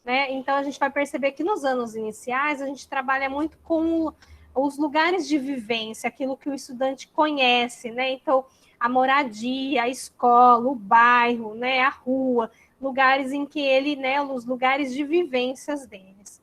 Speaker 1: né? Então, a gente vai perceber que nos anos iniciais, a gente trabalha muito com os lugares de vivência, aquilo que o estudante conhece, né? Então, a moradia, a escola, o bairro, né, a rua, lugares em que ele, né, os lugares de vivências deles.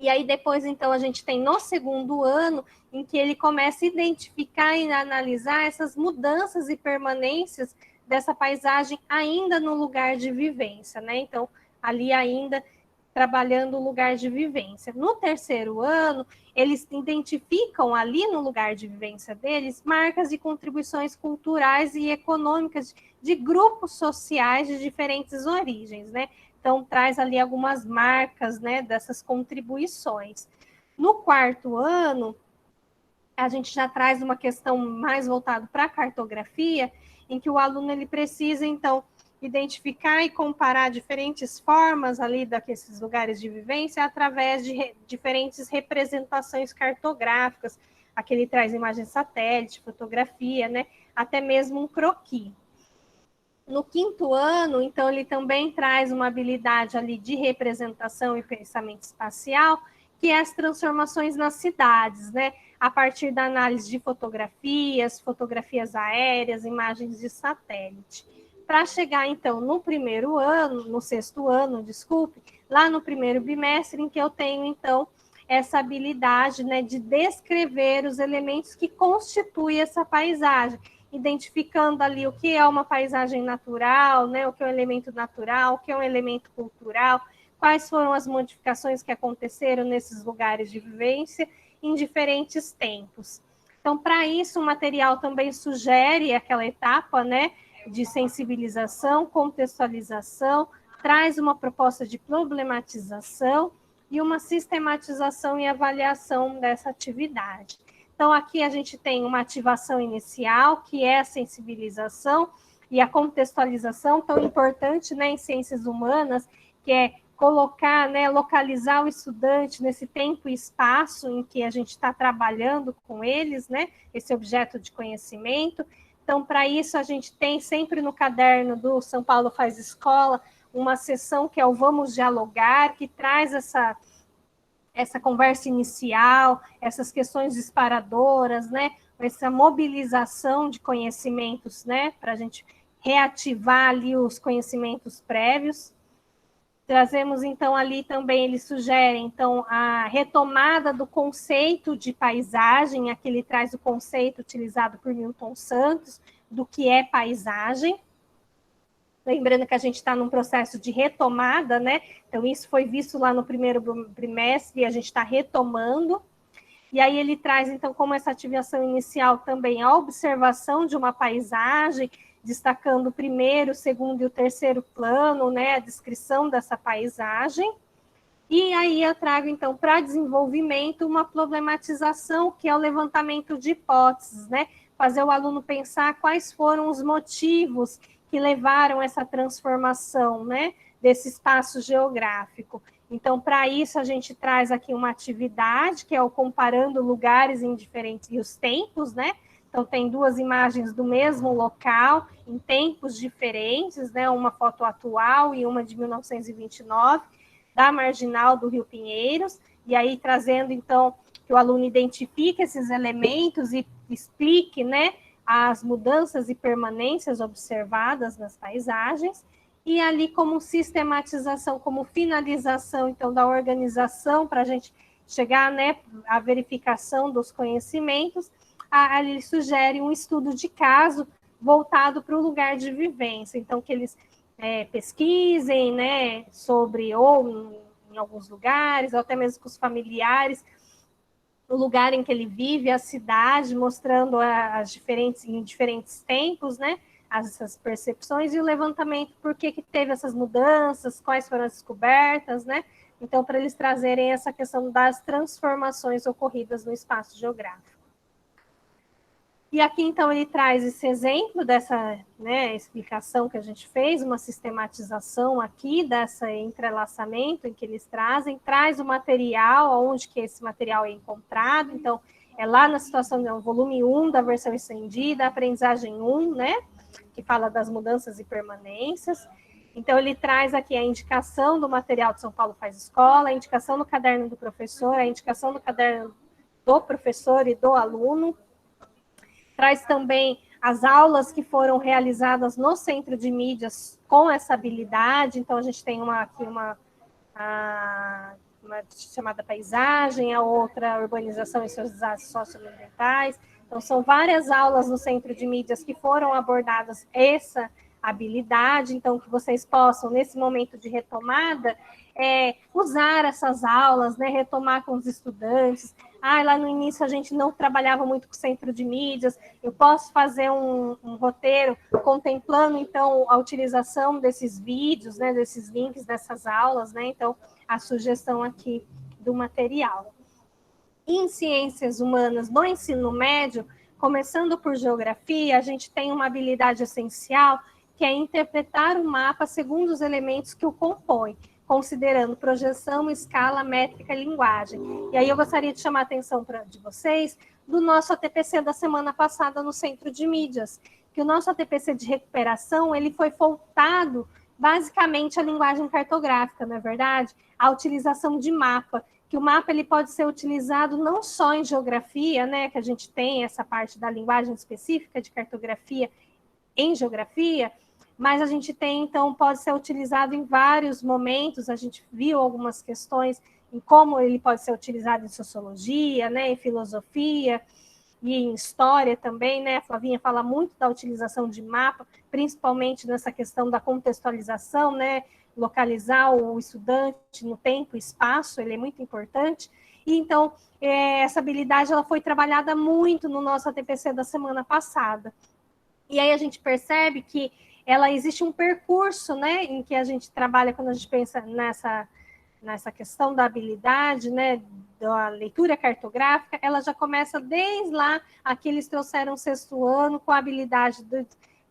Speaker 1: E aí depois, então, a gente tem no 2º ano, em que ele começa a identificar e analisar essas mudanças e permanências dessa paisagem ainda no lugar de vivência, né? Então, ali ainda trabalhando o lugar de vivência. No 3º ano, eles identificam ali no lugar de vivência deles marcas e contribuições culturais e econômicas de grupos sociais de diferentes origens, né? Então, traz ali algumas marcas, né, dessas contribuições. No 4º ano, a gente já traz uma questão mais voltada para a cartografia, em que o aluno ele precisa, então, identificar e comparar diferentes formas ali desses lugares de vivência através de diferentes representações cartográficas. Aqui ele traz imagens satélite, fotografia, né? Até mesmo um croquis. No 5º ano, então, ele também traz uma habilidade ali de representação e pensamento espacial, que é as transformações nas cidades, né? A partir da análise de fotografias, fotografias aéreas, imagens de satélite. Para chegar, então, no 1º ano, no 6º ano, desculpe, lá no 1º bimestre, em que eu tenho, então, essa habilidade, né, de descrever os elementos que constituem essa paisagem, identificando ali o que é uma paisagem natural, né, o que é um elemento natural, o que é um elemento cultural, quais foram as modificações que aconteceram nesses lugares de vivência em diferentes tempos. Então, para isso, o material também sugere aquela etapa, né, de sensibilização, contextualização, traz uma proposta de problematização e uma sistematização e avaliação dessa atividade. Então, aqui a gente tem uma ativação inicial, que é a sensibilização e a contextualização, tão importante, né, em ciências humanas, que é colocar, né, localizar o estudante nesse tempo e espaço em que a gente está trabalhando com eles, né, esse objeto de conhecimento. Então, para isso, a gente tem sempre no caderno do São Paulo Faz Escola uma sessão que é o Vamos Dialogar, que traz essa conversa inicial, essas questões disparadoras, né, essa mobilização de conhecimentos, né, para a gente reativar ali os conhecimentos prévios. Trazemos, então, ali também, ele sugere, então, a retomada do conceito de paisagem, aqui ele traz o conceito utilizado por Milton Santos, do que é paisagem. Lembrando que a gente está num processo de retomada, né? Então, isso foi visto lá no primeiro trimestre e a gente está retomando. E aí ele traz, então, como essa ativação inicial também a observação de uma paisagem, destacando o primeiro, o segundo e o terceiro plano, né, a descrição dessa paisagem. E aí eu trago, então, para desenvolvimento, uma problematização, que é o levantamento de hipóteses, né, fazer o aluno pensar quais foram os motivos que levaram essa transformação, né, desse espaço geográfico. Então, para isso, a gente traz aqui uma atividade, que é o comparando lugares em diferentes, e os tempos, né? Então, tem duas imagens do mesmo local, em tempos diferentes, né? Uma foto atual e uma de 1929, da marginal do Rio Pinheiros, e aí trazendo, então, que o aluno identifique esses elementos e explique, né, as mudanças e permanências observadas nas paisagens, e ali como sistematização, como finalização, então, da organização, para a gente chegar, né, à verificação dos conhecimentos, ali ele sugere um estudo de caso voltado para o lugar de vivência, então, que eles pesquisem, né, sobre, ou em alguns lugares, ou até mesmo com os familiares, o lugar em que ele vive, a cidade, mostrando em diferentes tempos, né, essas percepções e o levantamento, por que teve essas mudanças, quais foram as descobertas, né? Então, para eles trazerem essa questão das transformações ocorridas no espaço geográfico. E aqui, então, ele traz esse exemplo dessa, né, explicação que a gente fez, uma sistematização aqui desse entrelaçamento em que eles trazem, traz o material, onde que esse material é encontrado, então, é lá na situação do volume 1 da versão estendida, aprendizagem 1, né, que fala das mudanças e permanências. Então, ele traz aqui a indicação do material de São Paulo Faz Escola, a indicação do caderno do professor, a indicação do caderno do professor e do aluno. Traz também as aulas que foram realizadas no centro de mídias com essa habilidade. Então, a gente tem aqui uma chamada paisagem, a outra urbanização e seus desastres socioambientais. Então, são várias aulas no centro de mídias que foram abordadas essa habilidade, então, que vocês possam, nesse momento de retomada, usar essas aulas, né, retomar com os estudantes. Lá no início a gente não trabalhava muito com o centro de mídias, eu posso fazer um roteiro contemplando, então, a utilização desses vídeos, né, desses links, dessas aulas, né, então, a sugestão aqui do material. Em ciências humanas, no ensino médio, começando por geografia, a gente tem uma habilidade essencial, que é interpretar o mapa segundo os elementos que o compõem, considerando projeção, escala, métrica e linguagem. E aí eu gostaria de chamar a atenção de vocês do nosso ATPC da semana passada no Centro de Mídias, que o nosso ATPC de recuperação, ele foi voltado basicamente à linguagem cartográfica, não é verdade? A utilização de mapa, que o mapa ele pode ser utilizado não só em geografia, né, que a gente tem essa parte da linguagem específica de cartografia em geografia, mas a gente tem, então, pode ser utilizado em vários momentos, a gente viu algumas questões em como ele pode ser utilizado em sociologia, né, em filosofia e em história também, né? A Flavinha fala muito da utilização de mapa, principalmente nessa questão da contextualização, né? Localizar o estudante no tempo e espaço, ele é muito importante. E então, essa habilidade ela foi trabalhada muito no nosso ATPC da semana passada. E aí a gente percebe que ela existe um percurso, né, em que a gente trabalha quando a gente pensa nessa questão da habilidade, né, da leitura cartográfica, ela já começa desde lá, aqui eles trouxeram o 6º ano com a habilidade de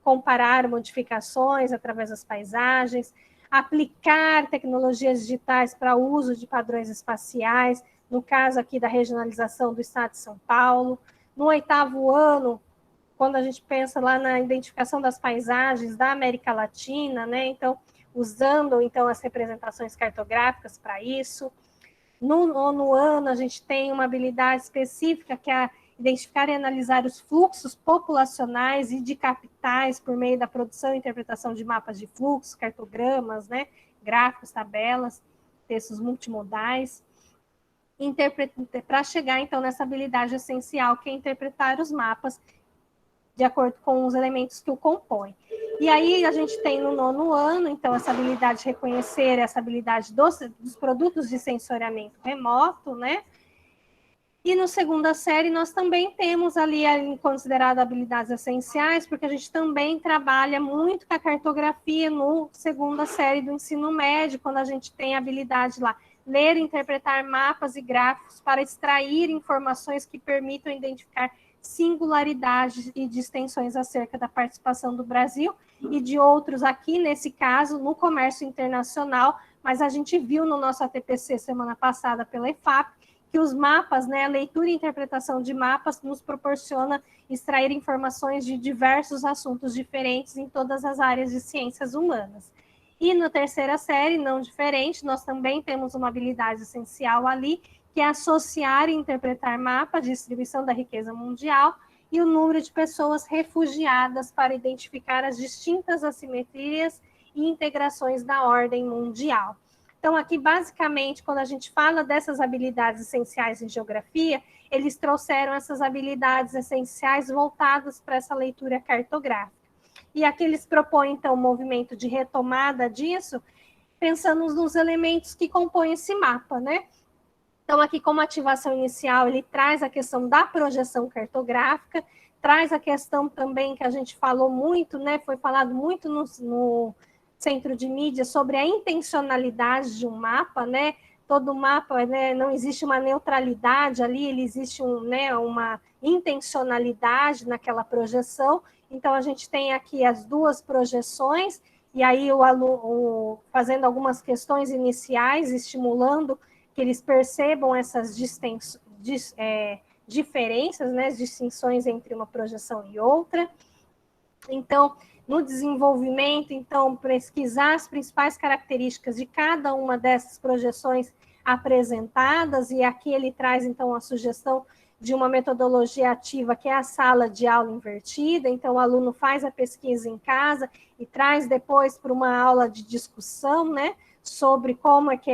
Speaker 1: comparar modificações através das paisagens, aplicar tecnologias digitais para o uso de padrões espaciais, no caso aqui da regionalização do estado de São Paulo. No 8º ano, quando a gente pensa lá na identificação das paisagens da América Latina, né, então, usando então as representações cartográficas para isso. No 9º ano, a gente tem uma habilidade específica que é identificar e analisar os fluxos populacionais e de capitais por meio da produção e interpretação de mapas de fluxo, cartogramas, né, gráficos, tabelas, textos multimodais, para chegar então nessa habilidade essencial que é interpretar os mapas de acordo com os elementos que o compõem. E aí a gente tem no 9º ano, então, essa habilidade de reconhecer, essa habilidade dos produtos de sensoriamento remoto, né? E no 2ª série nós também temos ali considerado habilidades essenciais, porque a gente também trabalha muito com a cartografia no 2ª série do ensino médio, quando a gente tem a habilidade lá, ler e interpretar mapas e gráficos para extrair informações que permitam identificar singularidades e distensões acerca da participação do Brasil e de outros aqui, nesse caso, no comércio internacional, mas a gente viu no nosso ATPC semana passada pela EFAP, que os mapas, né, a leitura e interpretação de mapas nos proporciona extrair informações de diversos assuntos diferentes em todas as áreas de ciências humanas. E na 3ª série, não diferente, nós também temos uma habilidade essencial ali, que é associar e interpretar mapas de distribuição da riqueza mundial e o número de pessoas refugiadas para identificar as distintas assimetrias e integrações da ordem mundial. Então, aqui, basicamente, quando a gente fala dessas habilidades essenciais em geografia, eles trouxeram essas habilidades essenciais voltadas para essa leitura cartográfica. E aqui eles propõem, então, um movimento de retomada disso, pensando nos elementos que compõem esse mapa, né? Então, aqui, como ativação inicial, ele traz a questão da projeção cartográfica, traz a questão também que a gente falou muito, né? Foi falado muito no centro de mídia sobre a intencionalidade de um mapa, né? Todo mapa, né, não existe uma neutralidade ali, ele existe uma intencionalidade naquela projeção. Então, a gente tem aqui as duas projeções, e aí o aluno fazendo algumas questões iniciais, estimulando que eles percebam essas diferenças, né, distinções entre uma projeção e outra. Então, no desenvolvimento, então, pesquisar as principais características de cada uma dessas projeções apresentadas, e aqui ele traz, então, a sugestão de uma metodologia ativa, que é a sala de aula invertida. Então, o aluno faz a pesquisa em casa e traz depois para uma aula de discussão, né, sobre como é que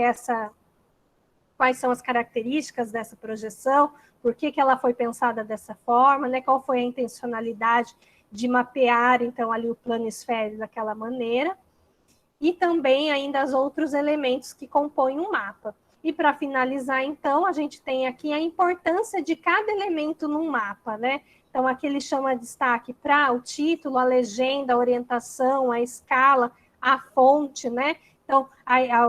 Speaker 1: quais são as características dessa projeção, por que ela foi pensada dessa forma, né, qual foi a intencionalidade de mapear, então, ali o planisfério daquela maneira, e também ainda os outros elementos que compõem um mapa. E para finalizar, então, a gente tem aqui a importância de cada elemento num mapa, né? Então, aqui ele chama destaque para o título, a legenda, a orientação, a escala, a fonte, né? Então,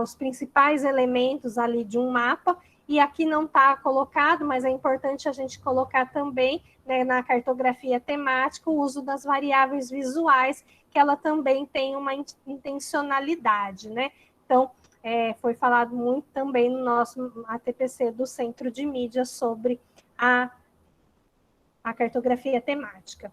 Speaker 1: os principais elementos ali de um mapa, e aqui não está colocado, mas é importante a gente colocar também, né, na cartografia temática, o uso das variáveis visuais, que ela também tem uma intencionalidade, né? Então, foi falado muito também no nosso ATPC do Centro de Mídia sobre a cartografia temática.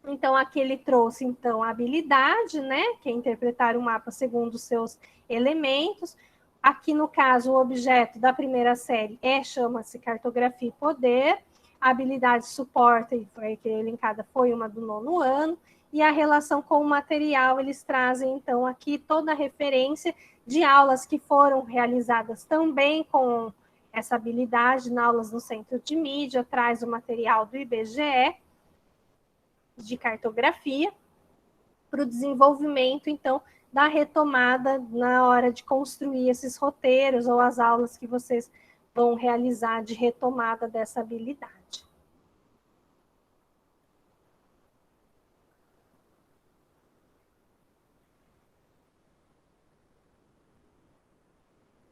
Speaker 1: Então, aqui ele trouxe, então, a habilidade, né, que é interpretar o mapa segundo os seus elementos. Aqui, no caso, o objeto da primeira série chama-se cartografia e poder. A habilidade suporte, que elencada foi uma do 9º ano. e a relação com o material, eles trazem, então, aqui toda a referência de aulas que foram realizadas também com essa habilidade, na aulas no Centro de Mídia, traz o material do IBGE, de cartografia, para o desenvolvimento, então, da retomada na hora de construir esses roteiros ou as aulas que vocês vão realizar de retomada dessa habilidade.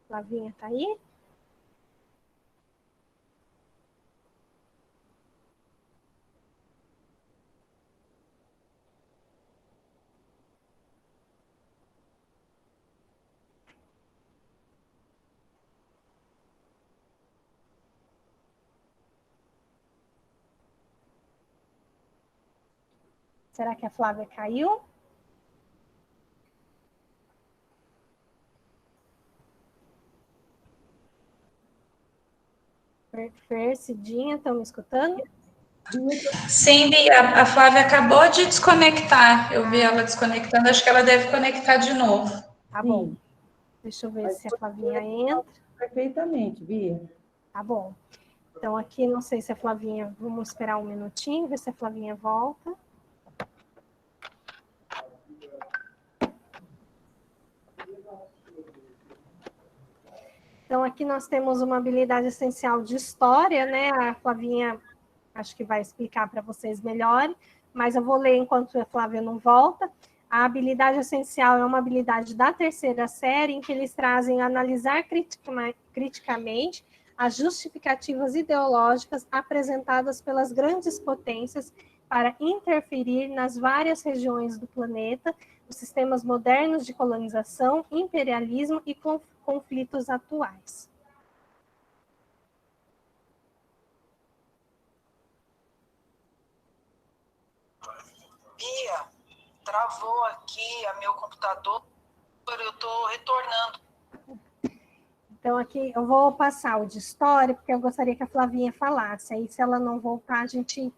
Speaker 1: Flavinha, tá aí? Será que a Flávia caiu? Fer, Cidinha, estão me escutando?
Speaker 3: Sim, Bia, a Flávia acabou de desconectar. Eu vi ela desconectando, acho que ela deve conectar de novo.
Speaker 1: Tá bom. Deixa eu ver se a Flavinha entra.
Speaker 4: Perfeitamente, Bia.
Speaker 1: Tá bom. Então, aqui, não sei se a Flavinha... Vamos esperar um minutinho, ver se a Flavinha volta. Então, aqui nós temos uma habilidade essencial de história, né? A Flavinha, acho que vai explicar para vocês melhor, mas eu vou ler enquanto a Flávia não volta. A habilidade essencial é uma habilidade da terceira série, em que eles trazem analisar criticamente as justificativas ideológicas apresentadas pelas grandes potências para interferir nas várias regiões do planeta, os sistemas modernos de colonização, imperialismo e conflitos atuais.
Speaker 5: Bia, travou aqui meu computador, eu estou retornando.
Speaker 1: Então, aqui eu vou passar o de história, porque eu gostaria que a Flavinha falasse. Aí, se ela não voltar, a gente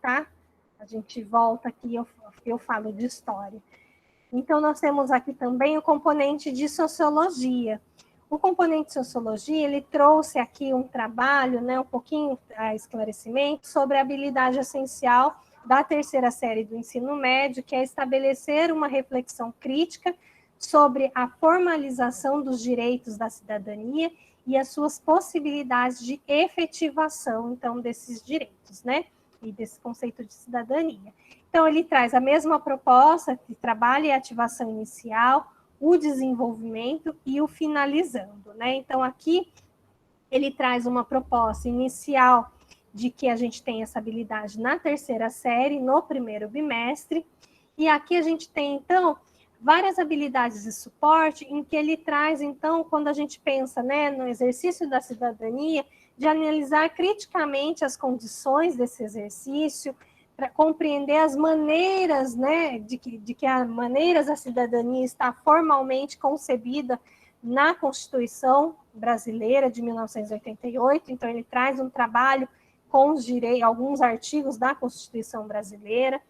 Speaker 1: volta aqui e eu falo de história. Então, nós temos aqui também o componente de sociologia. O componente de sociologia, ele trouxe aqui um trabalho, né, um pouquinho a esclarecimento sobre a habilidade essencial da terceira série do ensino médio, que é estabelecer uma reflexão crítica sobre a formalização dos direitos da cidadania e as suas possibilidades de efetivação, então, desses direitos, né, e desse conceito de cidadania. Então, ele traz a mesma proposta de trabalho e ativação inicial, o desenvolvimento e o finalizando, né? Então, aqui, ele traz uma proposta inicial de que a gente tem essa habilidade na terceira série, no primeiro bimestre, e aqui a gente tem, então, várias habilidades de suporte em que ele traz, então, quando a gente pensa, né, no exercício da cidadania, de analisar criticamente as condições desse exercício, para compreender as maneiras, né, de que as maneiras da cidadania está formalmente concebida na Constituição brasileira de 1988. Então, ele traz um trabalho com os direitos, alguns artigos da Constituição brasileira.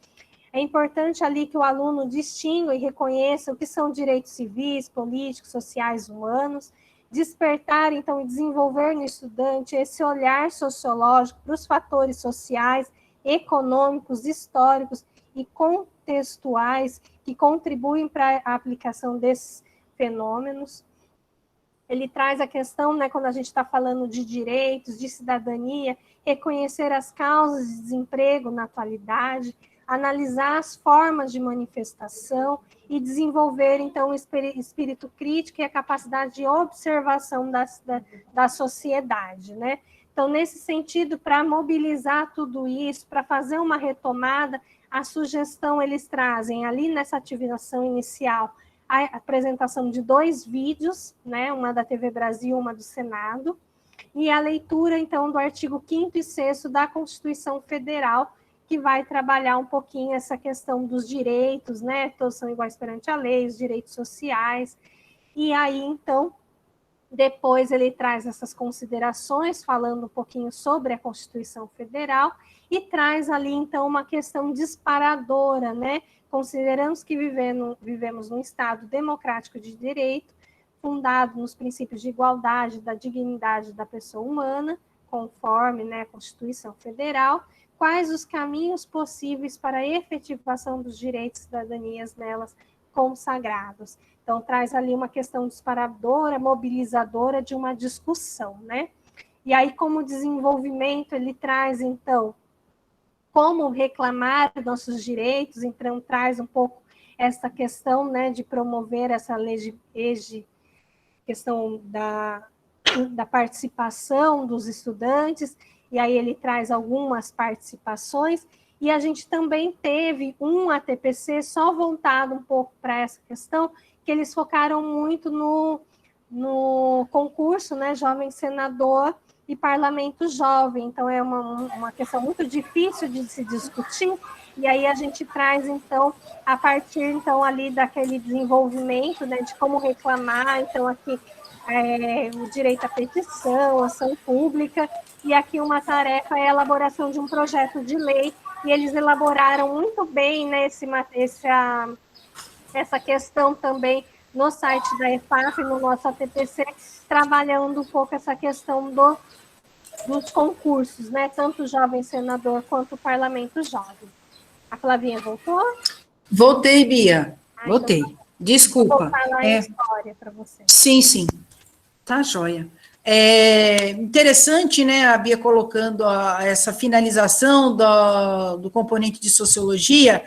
Speaker 1: É importante ali que o aluno distinga e reconheça o que são direitos civis, políticos, sociais, humanos, despertar, então, e desenvolver no estudante esse olhar sociológico para os fatores sociais, econômicos, históricos e contextuais que contribuem para a aplicação desses fenômenos. Ele traz a questão, né, quando a gente está falando de direitos, de cidadania, reconhecer as causas de desemprego na atualidade, analisar as formas de manifestação e desenvolver, então, o espírito crítico e a capacidade de observação da sociedade, né? Então, nesse sentido, para mobilizar tudo isso, para fazer uma retomada, a sugestão eles trazem ali nessa ativação inicial a apresentação de 2 vídeos, né, uma da TV Brasil, uma do Senado, e a leitura, então, do artigo 5º e 6º da Constituição Federal, que vai trabalhar um pouquinho essa questão dos direitos, né, todos são iguais perante a lei, os direitos sociais, e aí, então, depois ele traz essas considerações, falando um pouquinho sobre a Constituição Federal, e traz ali, então, uma questão disparadora, né? Consideramos que vivemos num Estado democrático de direito, fundado nos princípios de igualdade, da dignidade da pessoa humana, conforme, né, a Constituição Federal, quais os caminhos possíveis para a efetivação dos direitos e cidadanias nelas consagrados. Então, traz ali uma questão disparadora, mobilizadora de uma discussão, né? E aí, como desenvolvimento, ele traz, então, como reclamar nossos direitos, então traz um pouco essa questão, né, de promover essa questão da participação dos estudantes, e aí ele traz algumas participações, e a gente também teve um ATPC só voltado um pouco para essa questão, que eles focaram muito no concurso, né, Jovem Senador e Parlamento Jovem, então é uma questão muito difícil de se discutir, e aí a gente traz, então, a partir, então, ali daquele desenvolvimento, né, de como reclamar, então, aqui, o direito à petição, ação pública, e aqui uma tarefa é a elaboração de um projeto de lei, e eles elaboraram muito bem, né, essa questão também no site da EFAF, no nosso ATPC, trabalhando um pouco essa questão dos concursos, né, tanto o Jovem Senador quanto o Parlamento Jovem. A Flavinha voltou?
Speaker 2: Voltei, Bia, voltei.
Speaker 1: Então,
Speaker 2: Desculpa.
Speaker 1: vou falar a história para você.
Speaker 2: Sim, sim. Tá, joia. É interessante, né, a Bia colocando essa finalização do componente de sociologia.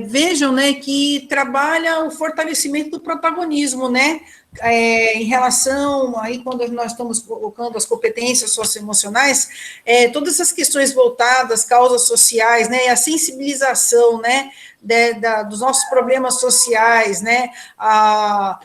Speaker 2: Vejam, né, que trabalha o fortalecimento do protagonismo, né, em relação, aí quando nós estamos colocando as competências socioemocionais, todas essas questões voltadas, causas sociais, né, e a sensibilização, né, dos nossos problemas sociais, né, a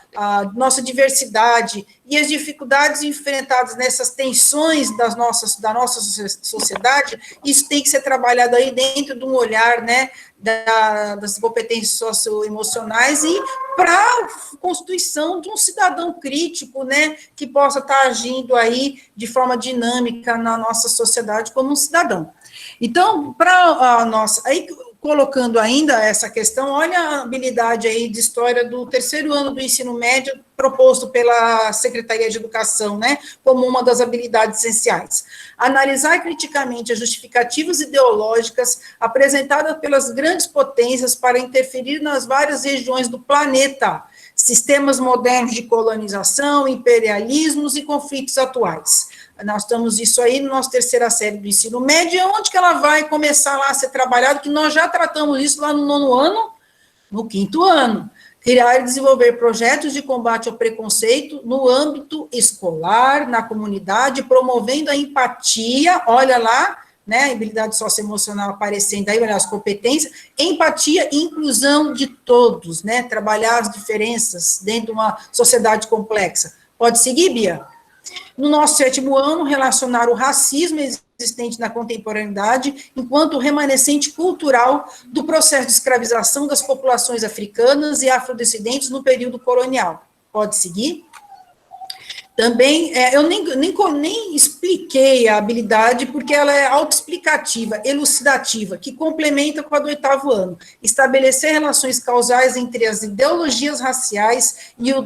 Speaker 2: nossa diversidade e as dificuldades enfrentadas nessas tensões da nossa sociedade, isso tem que ser trabalhado aí dentro de um olhar, né, das competências socioemocionais e para a constituição de um cidadão crítico, né, que possa estar agindo aí de forma dinâmica na nossa sociedade como um cidadão. Então, para a nossa... Aí, colocando ainda essa questão, olha a habilidade aí de história do terceiro ano do ensino médio proposto pela Secretaria de Educação, né, como uma das habilidades essenciais. Analisar criticamente as justificativas ideológicas apresentadas pelas grandes potências para interferir nas várias regiões do planeta, sistemas modernos de colonização, imperialismos e conflitos atuais. Nós estamos isso aí na nossa terceira série do ensino médio, onde que ela vai começar lá a ser trabalhada, que nós já tratamos isso lá no 9º ano, no 5º ano. Criar e desenvolver projetos de combate ao preconceito no âmbito escolar, na comunidade, promovendo a empatia, olha lá, né, a habilidade socioemocional aparecendo aí, olha as competências, empatia e inclusão de todos, né, trabalhar as diferenças dentro de uma sociedade complexa. Pode seguir, Bia? No nosso 7º ano, relacionar o racismo existente na contemporaneidade enquanto remanescente cultural do processo de escravização das populações africanas e afrodescendentes no período colonial. Pode seguir? Também, eu nem expliquei a habilidade, porque ela é autoexplicativa, elucidativa, que complementa com a do 8º ano. Estabelecer relações causais entre as ideologias raciais e o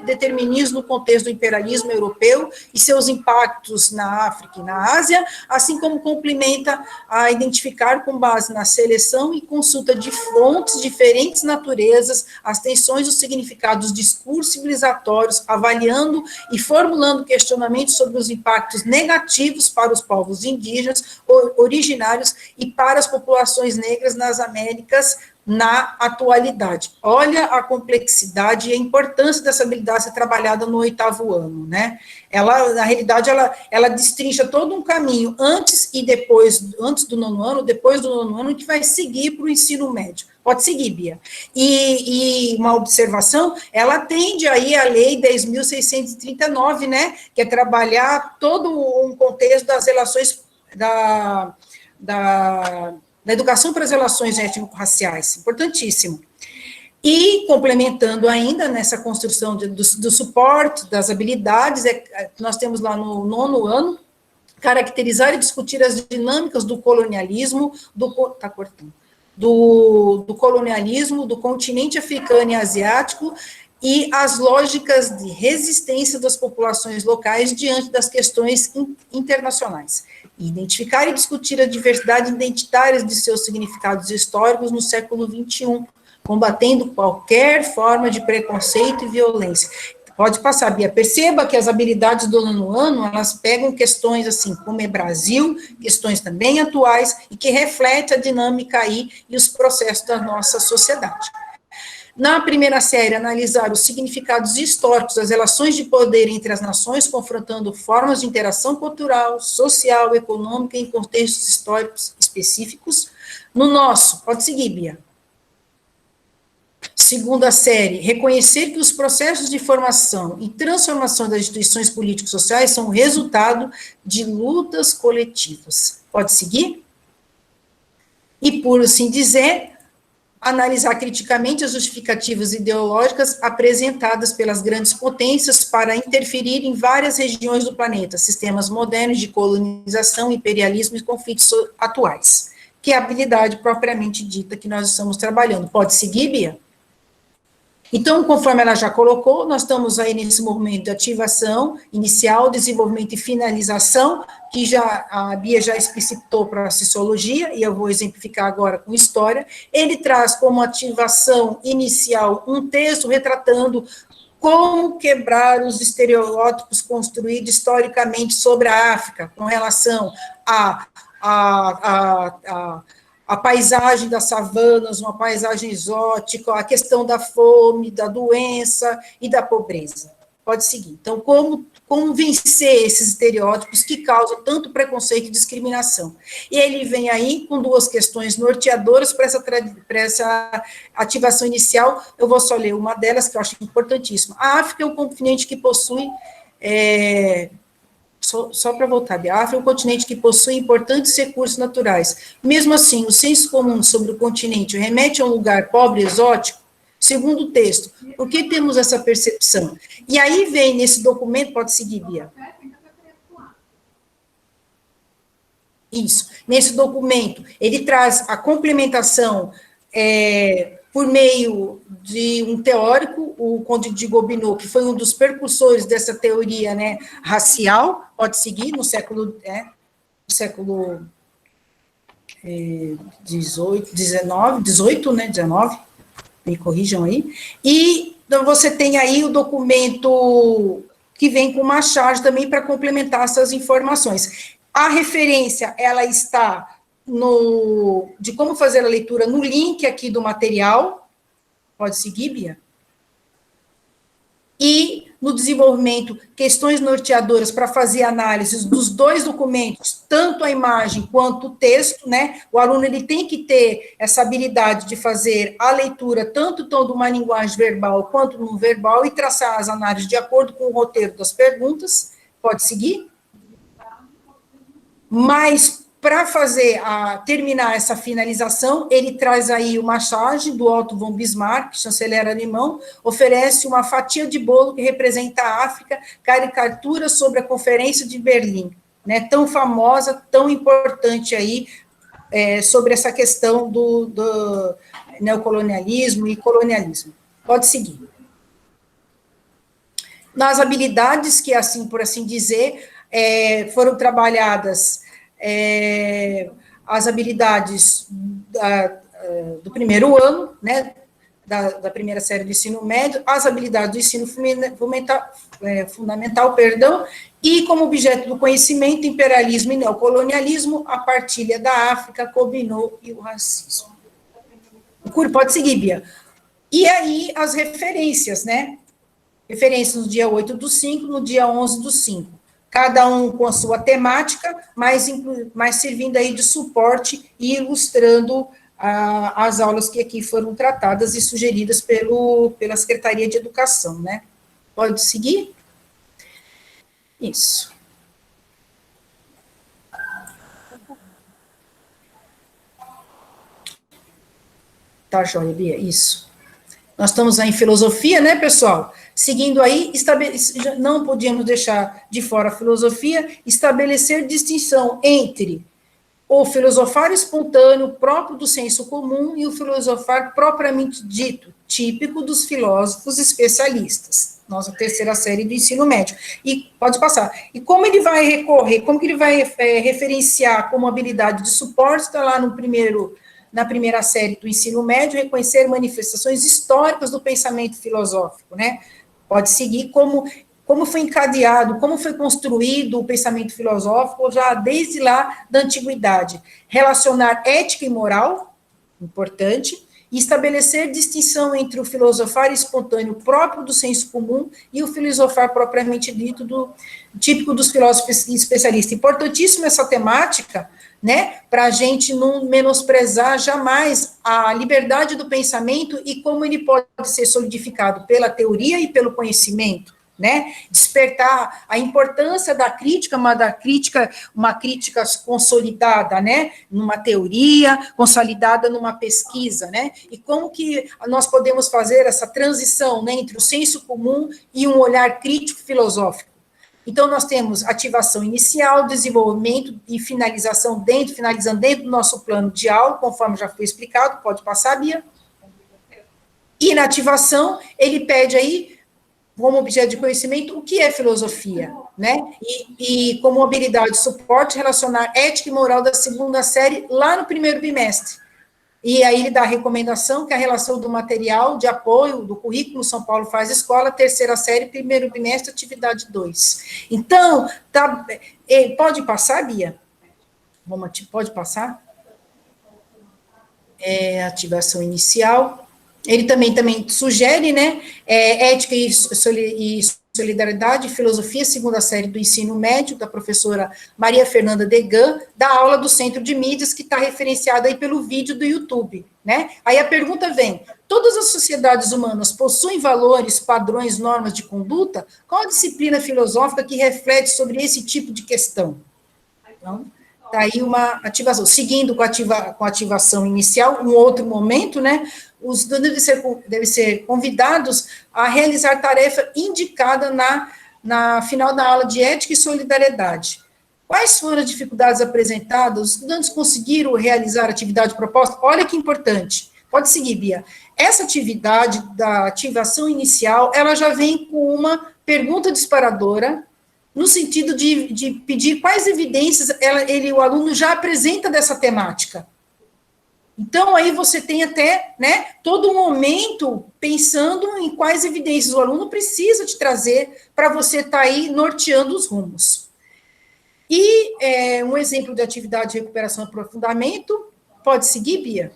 Speaker 2: determinismo no contexto do imperialismo europeu e seus impactos na África e na Ásia, assim como complementa a identificar, com base na seleção e consulta de fontes de diferentes naturezas, as tensões e os significados dos discursos civilizatórios, avaliando e formulando questionamentos sobre os impactos negativos para os povos indígenas, originários e para as populações negras nas Américas na atualidade. Olha a complexidade e a importância dessa habilidade ser trabalhada no 8º ano, né? Ela, na realidade, ela destrincha todo um caminho antes e depois, antes do 9º ano, depois do 9º ano, que vai seguir para o ensino médio. Pode seguir, Bia. E uma observação, ela atende aí a Lei 10.639, né, que é trabalhar todo um contexto das relações da educação para as relações étnico-raciais, importantíssimo. E, complementando ainda nessa construção do suporte, das habilidades, nós temos lá no 9º ano, caracterizar e discutir as dinâmicas do colonialismo, do colonialismo do continente africano e asiático e as lógicas de resistência das populações locais diante das questões internacionais. Identificar e discutir a diversidade identitária de seus significados históricos no século XXI, combatendo qualquer forma de preconceito e violência. Pode passar, Bia. Perceba que as habilidades do nono ano, elas pegam questões assim, como é Brasil, questões também atuais, e que refletem a dinâmica aí e os processos da nossa sociedade. Na primeira série, analisar os significados históricos das relações de poder entre as nações, confrontando formas de interação cultural, social, econômica em contextos históricos específicos. No nosso, pode seguir, Bia. Segunda série, reconhecer que os processos de formação e transformação das instituições políticos sociais são resultado de lutas coletivas. Pode seguir? E, por assim dizer, analisar criticamente as justificativas ideológicas apresentadas pelas grandes potências para interferir em várias regiões do planeta, sistemas modernos de colonização, imperialismo e conflitos atuais, que é a habilidade propriamente dita que nós estamos trabalhando. Pode seguir, Bia? Então, conforme ela já colocou, nós estamos aí nesse movimento de ativação inicial, desenvolvimento e finalização, que já a Bia já explicitou para a sociologia, e eu vou exemplificar agora com história. Ele traz como ativação inicial um texto retratando como quebrar os estereótipos construídos historicamente sobre a África, com relação a paisagem das savanas, uma paisagem exótica, a questão da fome, da doença e da pobreza. Pode seguir. Então, como vencer esses estereótipos que causam tanto preconceito e discriminação? E ele vem aí com duas questões norteadoras para essa ativação inicial. Eu vou só ler uma delas, que eu acho importantíssima. A África é um continente que possui... Só para voltar, a África é um continente que possui importantes recursos naturais. Mesmo assim, o senso comum sobre o continente remete a um lugar pobre e exótico? Segundo o texto, por que temos essa percepção? E aí vem nesse documento, pode seguir, Bia. Isso, nesse documento, ele traz a complementação por meio de um teórico, o Conde de Gobineau, que foi um dos precursores dessa teoria, né, racial, pode seguir, no século XVIII, né, 19, me corrijam aí, e então, você tem aí o documento que vem com uma charge também para complementar essas informações. A referência, ela está de como fazer a leitura no link aqui do material, pode seguir, Bia? E no desenvolvimento, questões norteadoras para fazer análises dos dois documentos, tanto a imagem quanto o texto, né? O aluno ele tem que ter essa habilidade de fazer a leitura, tanto de uma linguagem verbal quanto não verbal, e traçar as análises de acordo com o roteiro das perguntas. Pode seguir? Mas, para terminar essa finalização, ele traz aí uma charge do Otto von Bismarck, chanceler alemão, oferece uma fatia de bolo que representa a África, caricatura sobre a Conferência de Berlim, né, tão famosa, tão importante aí, sobre essa questão do neocolonialismo e colonialismo. Pode seguir. Nas habilidades que, assim, por assim dizer, foram trabalhadas as habilidades do primeiro ano, né, da primeira série do ensino médio, as habilidades do ensino fundamental, e como objeto do conhecimento, imperialismo e neocolonialismo, a partilha da África, Gobineau e o racismo. Pode seguir, Bia. E aí, as referências, né? Referências no dia 8/5, no dia 11/5. Cada um com a sua temática, mas servindo aí de suporte e ilustrando as aulas que aqui foram tratadas e sugeridas pela Secretaria de Educação, né? Pode seguir? Isso. Tá, joia, Bia, isso. Nós estamos aí em filosofia, né, pessoal? Seguindo aí, não podíamos deixar de fora a filosofia, estabelecer distinção entre o filosofar espontâneo próprio do senso comum e o filosofar propriamente dito, típico dos filósofos especialistas. Nossa terceira série do ensino médio. E pode passar. E como ele vai recorrer, como que ele vai referenciar como habilidade de suporte, está lá na primeira série do ensino médio, reconhecer manifestações históricas do pensamento filosófico, né? Pode seguir como foi encadeado, como foi construído o pensamento filosófico já desde lá da antiguidade. Relacionar ética e moral, importante, e estabelecer distinção entre o filosofar espontâneo próprio do senso comum e o filosofar propriamente dito típico dos filósofos especialistas. Importantíssima essa temática, né, para a gente não menosprezar jamais a liberdade do pensamento e como ele pode ser solidificado pela teoria e pelo conhecimento, né, despertar a importância da crítica, uma crítica consolidada, né, numa teoria, consolidada numa pesquisa, né, e como que nós podemos fazer essa transição, né, entre o senso comum e um olhar crítico filosófico. Então, nós temos ativação inicial, desenvolvimento e finalizando dentro do nosso plano de aula, conforme já foi explicado, pode passar, Bia. E na ativação, ele pede aí, como objeto de conhecimento, o que é filosofia, né? E como habilidade de suporte, relacionar ética e moral da segunda série lá no primeiro bimestre. E aí ele dá a recomendação que a relação do material de apoio do currículo São Paulo Faz Escola, terceira série, primeiro bimestre, atividade 2. Então, pode passar, Bia? Pode passar? Ativação inicial. Ele também sugere, né, ética e solidariedade, filosofia, segunda série do ensino médio, da professora Maria Fernanda Degan, da aula do Centro de Mídias, que está referenciada aí pelo vídeo do YouTube, né? Aí a pergunta vem, todas as sociedades humanas possuem valores, padrões, normas de conduta? Qual a disciplina filosófica que reflete sobre esse tipo de questão? Então, está aí uma ativação. Seguindo com a ativação inicial, um outro momento, né? Os estudantes devem ser convidados a realizar tarefa indicada na final da aula de ética e solidariedade. Quais foram as dificuldades apresentadas? Os estudantes conseguiram realizar a atividade proposta? Olha que importante. Pode seguir, Bia. Essa atividade da ativação inicial, ela já vem com uma pergunta disparadora, no sentido de pedir quais evidências o aluno já apresenta dessa temática. Então, aí você tem até, né, todo um momento pensando em quais evidências o aluno precisa te trazer para você estar aí norteando os rumos. E um exemplo de atividade de recuperação e aprofundamento, pode seguir, Bia?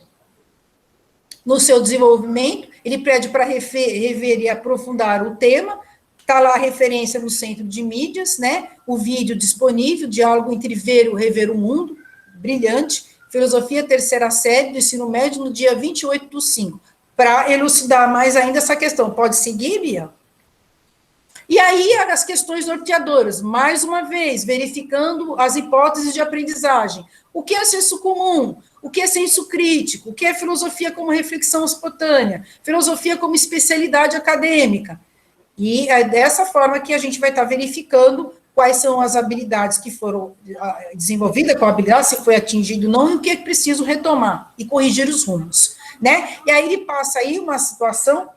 Speaker 2: No seu desenvolvimento, ele pede para rever e aprofundar o tema, está lá a referência no Centro de Mídias, né, o vídeo disponível, diálogo entre ver e rever o mundo, brilhante, filosofia terceira série do ensino médio no dia 28/5, para elucidar mais ainda essa questão. Pode seguir, Bia? E aí, as questões norteadoras, mais uma vez, verificando as hipóteses de aprendizagem. O que é senso comum? O que é senso crítico? O que é filosofia como reflexão espontânea? Filosofia como especialidade acadêmica? E é dessa forma que a gente vai estar verificando quais são as habilidades que foram desenvolvidas, qual habilidade, se foi atingido ou não, e o que é preciso retomar e corrigir os rumos, né? E aí ele passa aí uma situação,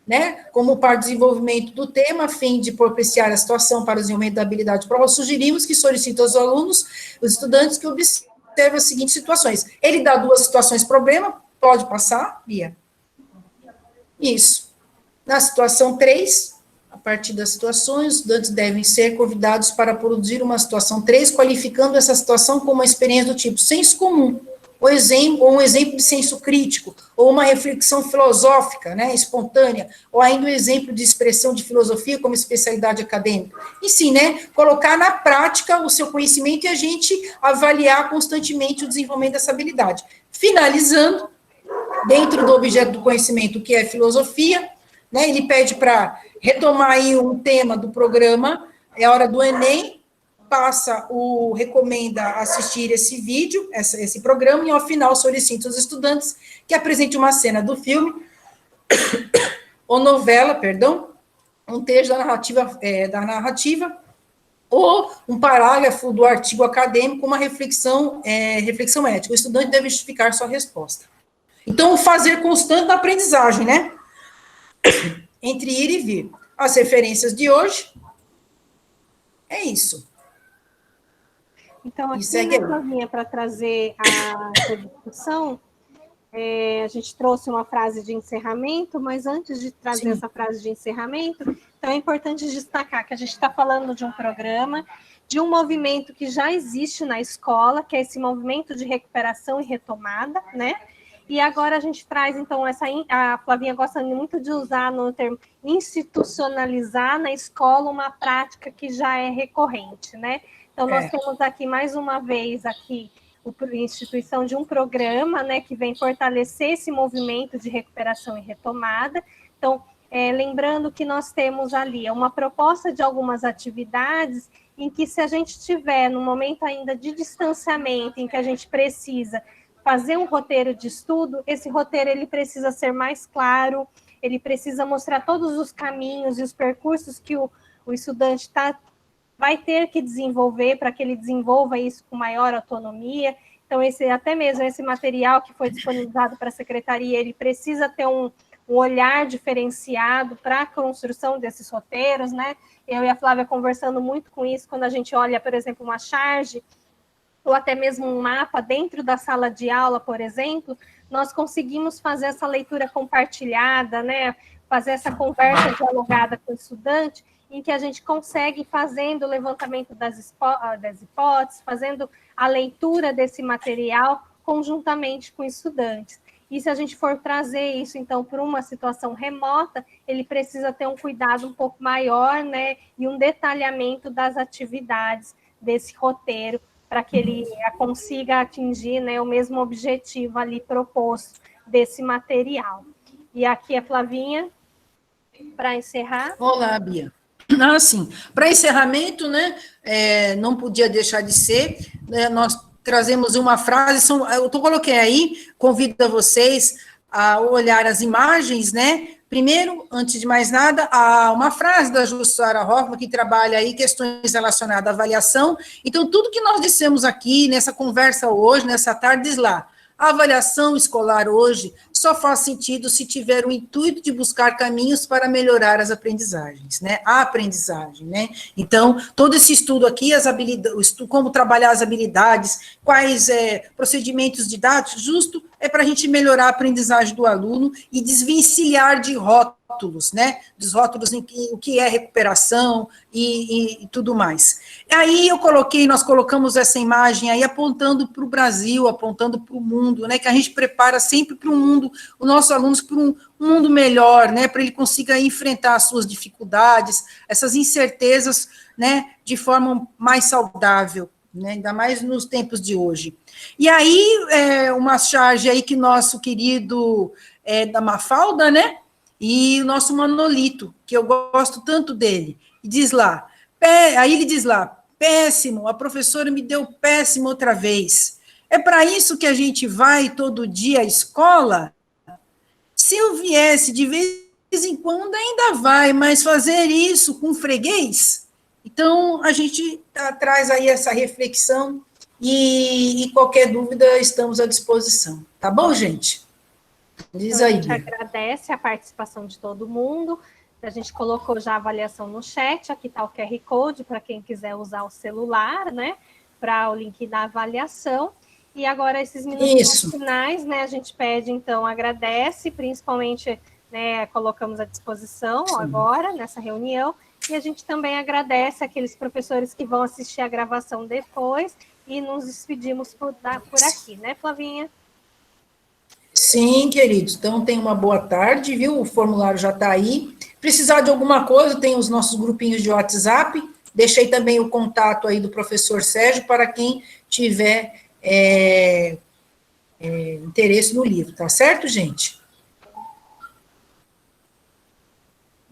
Speaker 2: né, como para o desenvolvimento do tema, a fim de propiciar a situação para o desenvolvimento da habilidade de prova, sugerimos que solicite aos alunos, os estudantes, que observem as seguintes situações. Ele dá 2 situações problema, pode passar, Bia? Isso. Na situação 3, a partir das situações, os estudantes devem ser convidados para produzir uma situação 3, qualificando essa situação como uma experiência do tipo senso comum, ou um exemplo de senso crítico, ou uma reflexão filosófica, né, espontânea, ou ainda um exemplo de expressão de filosofia como especialidade acadêmica. E sim, né, colocar na prática o seu conhecimento e a gente avaliar constantemente o desenvolvimento dessa habilidade. Finalizando, dentro do objeto do conhecimento, que é filosofia, né, ele pede para retomar aí um tema do programa, é hora do Enem, recomenda assistir esse vídeo, esse programa, e ao final solicita aos estudantes que apresente uma cena do filme ou novela, perdão, um texto da narrativa, ou um parágrafo do artigo acadêmico, uma reflexão ética. O estudante deve justificar sua resposta. Então, o fazer constante da aprendizagem, né? Entre ir e vir. As referências de hoje é isso.
Speaker 1: Então, aqui, né, Flavinha, para trazer a discussão, a gente trouxe uma frase de encerramento, mas antes de trazer essa frase de encerramento, então é importante destacar que a gente está falando de um programa, de um movimento que já existe na escola, que é esse movimento de recuperação e retomada, né? E agora a gente traz, então, a Flavinha gosta muito de usar no termo institucionalizar na escola uma prática que já é recorrente, né? Então, nós temos aqui, mais uma vez, aqui, a instituição de um programa, né, que vem fortalecer esse movimento de recuperação e retomada. Então, lembrando que nós temos ali uma proposta de algumas atividades em que, se a gente tiver no momento ainda de distanciamento, em que a gente precisa fazer um roteiro de estudo, esse roteiro ele precisa ser mais claro, ele precisa mostrar todos os caminhos e os percursos que o estudante vai ter que desenvolver para que ele desenvolva isso com maior autonomia. Então, até mesmo esse material que foi disponibilizado para a secretaria, ele precisa ter um olhar diferenciado para a construção desses roteiros, né? Eu e a Flávia conversando muito com isso, quando a gente olha, por exemplo, uma charge, ou até mesmo um mapa dentro da sala de aula, por exemplo, nós conseguimos fazer essa leitura compartilhada, né? Fazer essa conversa dialogada com o estudante, em que a gente consegue, fazendo o levantamento das hipóteses, fazendo a leitura desse material conjuntamente com estudantes. E se a gente for trazer isso, então, para uma situação remota, ele precisa ter um cuidado um pouco maior, né, e um detalhamento das atividades desse roteiro, para que ele consiga atingir, né, o mesmo objetivo ali proposto desse material. E aqui a Flavinha, para encerrar.
Speaker 2: Olá, Bia. Assim, para encerramento, né, não podia deixar de ser, né, nós trazemos uma frase, eu coloquei aí, convido a vocês a olhar as imagens, né, primeiro, antes de mais nada, uma frase da Jussara Hoffmann, que trabalha aí questões relacionadas à avaliação. Então, tudo que nós dissemos aqui, nessa conversa hoje, nessa tarde, diz lá, a avaliação escolar hoje só faz sentido se tiver o intuito de buscar caminhos para melhorar as aprendizagens, né? A aprendizagem, né? Então, todo esse estudo aqui, as habilidades, como trabalhar as habilidades, quais procedimentos didáticos, justo é para a gente melhorar a aprendizagem do aluno e desvencilhar de rótulos, né? Dos rótulos em o que é recuperação e tudo mais. Aí nós colocamos essa imagem aí apontando para o Brasil, apontando para o mundo, né? Que a gente prepara sempre para um mundo, os nossos alunos para um mundo melhor, né? Para ele consiga enfrentar as suas dificuldades, essas incertezas, né? De forma mais saudável, né? Ainda mais nos tempos de hoje. E aí, uma charge aí que nosso querido da Mafalda, né? E o nosso Manolito, que eu gosto tanto dele, e diz lá, aí ele diz lá, péssimo, a professora me deu péssimo outra vez. É para isso que a gente vai todo dia à escola? Se eu viesse de vez em quando, ainda vai, mas fazer isso com freguês? Então, a gente traz aí essa reflexão e qualquer dúvida, estamos à disposição. Tá bom, gente? Diz
Speaker 1: Então,
Speaker 2: aí.
Speaker 1: a gente agradece a participação de todo mundo. A gente colocou já a avaliação no chat, aqui está o QR Code para quem quiser usar o celular, né? Para o link da avaliação. E agora, esses minutos finais, né? A gente pede, então, agradece, principalmente, né? Colocamos à disposição agora, nessa reunião. E a gente também agradece aqueles professores que vão assistir a gravação depois e nos despedimos por aqui, né, Flavinha?
Speaker 2: Sim, queridos. Então, tenha uma boa tarde, viu? O formulário já está aí. Precisar de alguma coisa, tem os nossos grupinhos de WhatsApp. Deixei também o contato aí do professor Sérgio para quem tiver interesse no livro, tá certo, gente?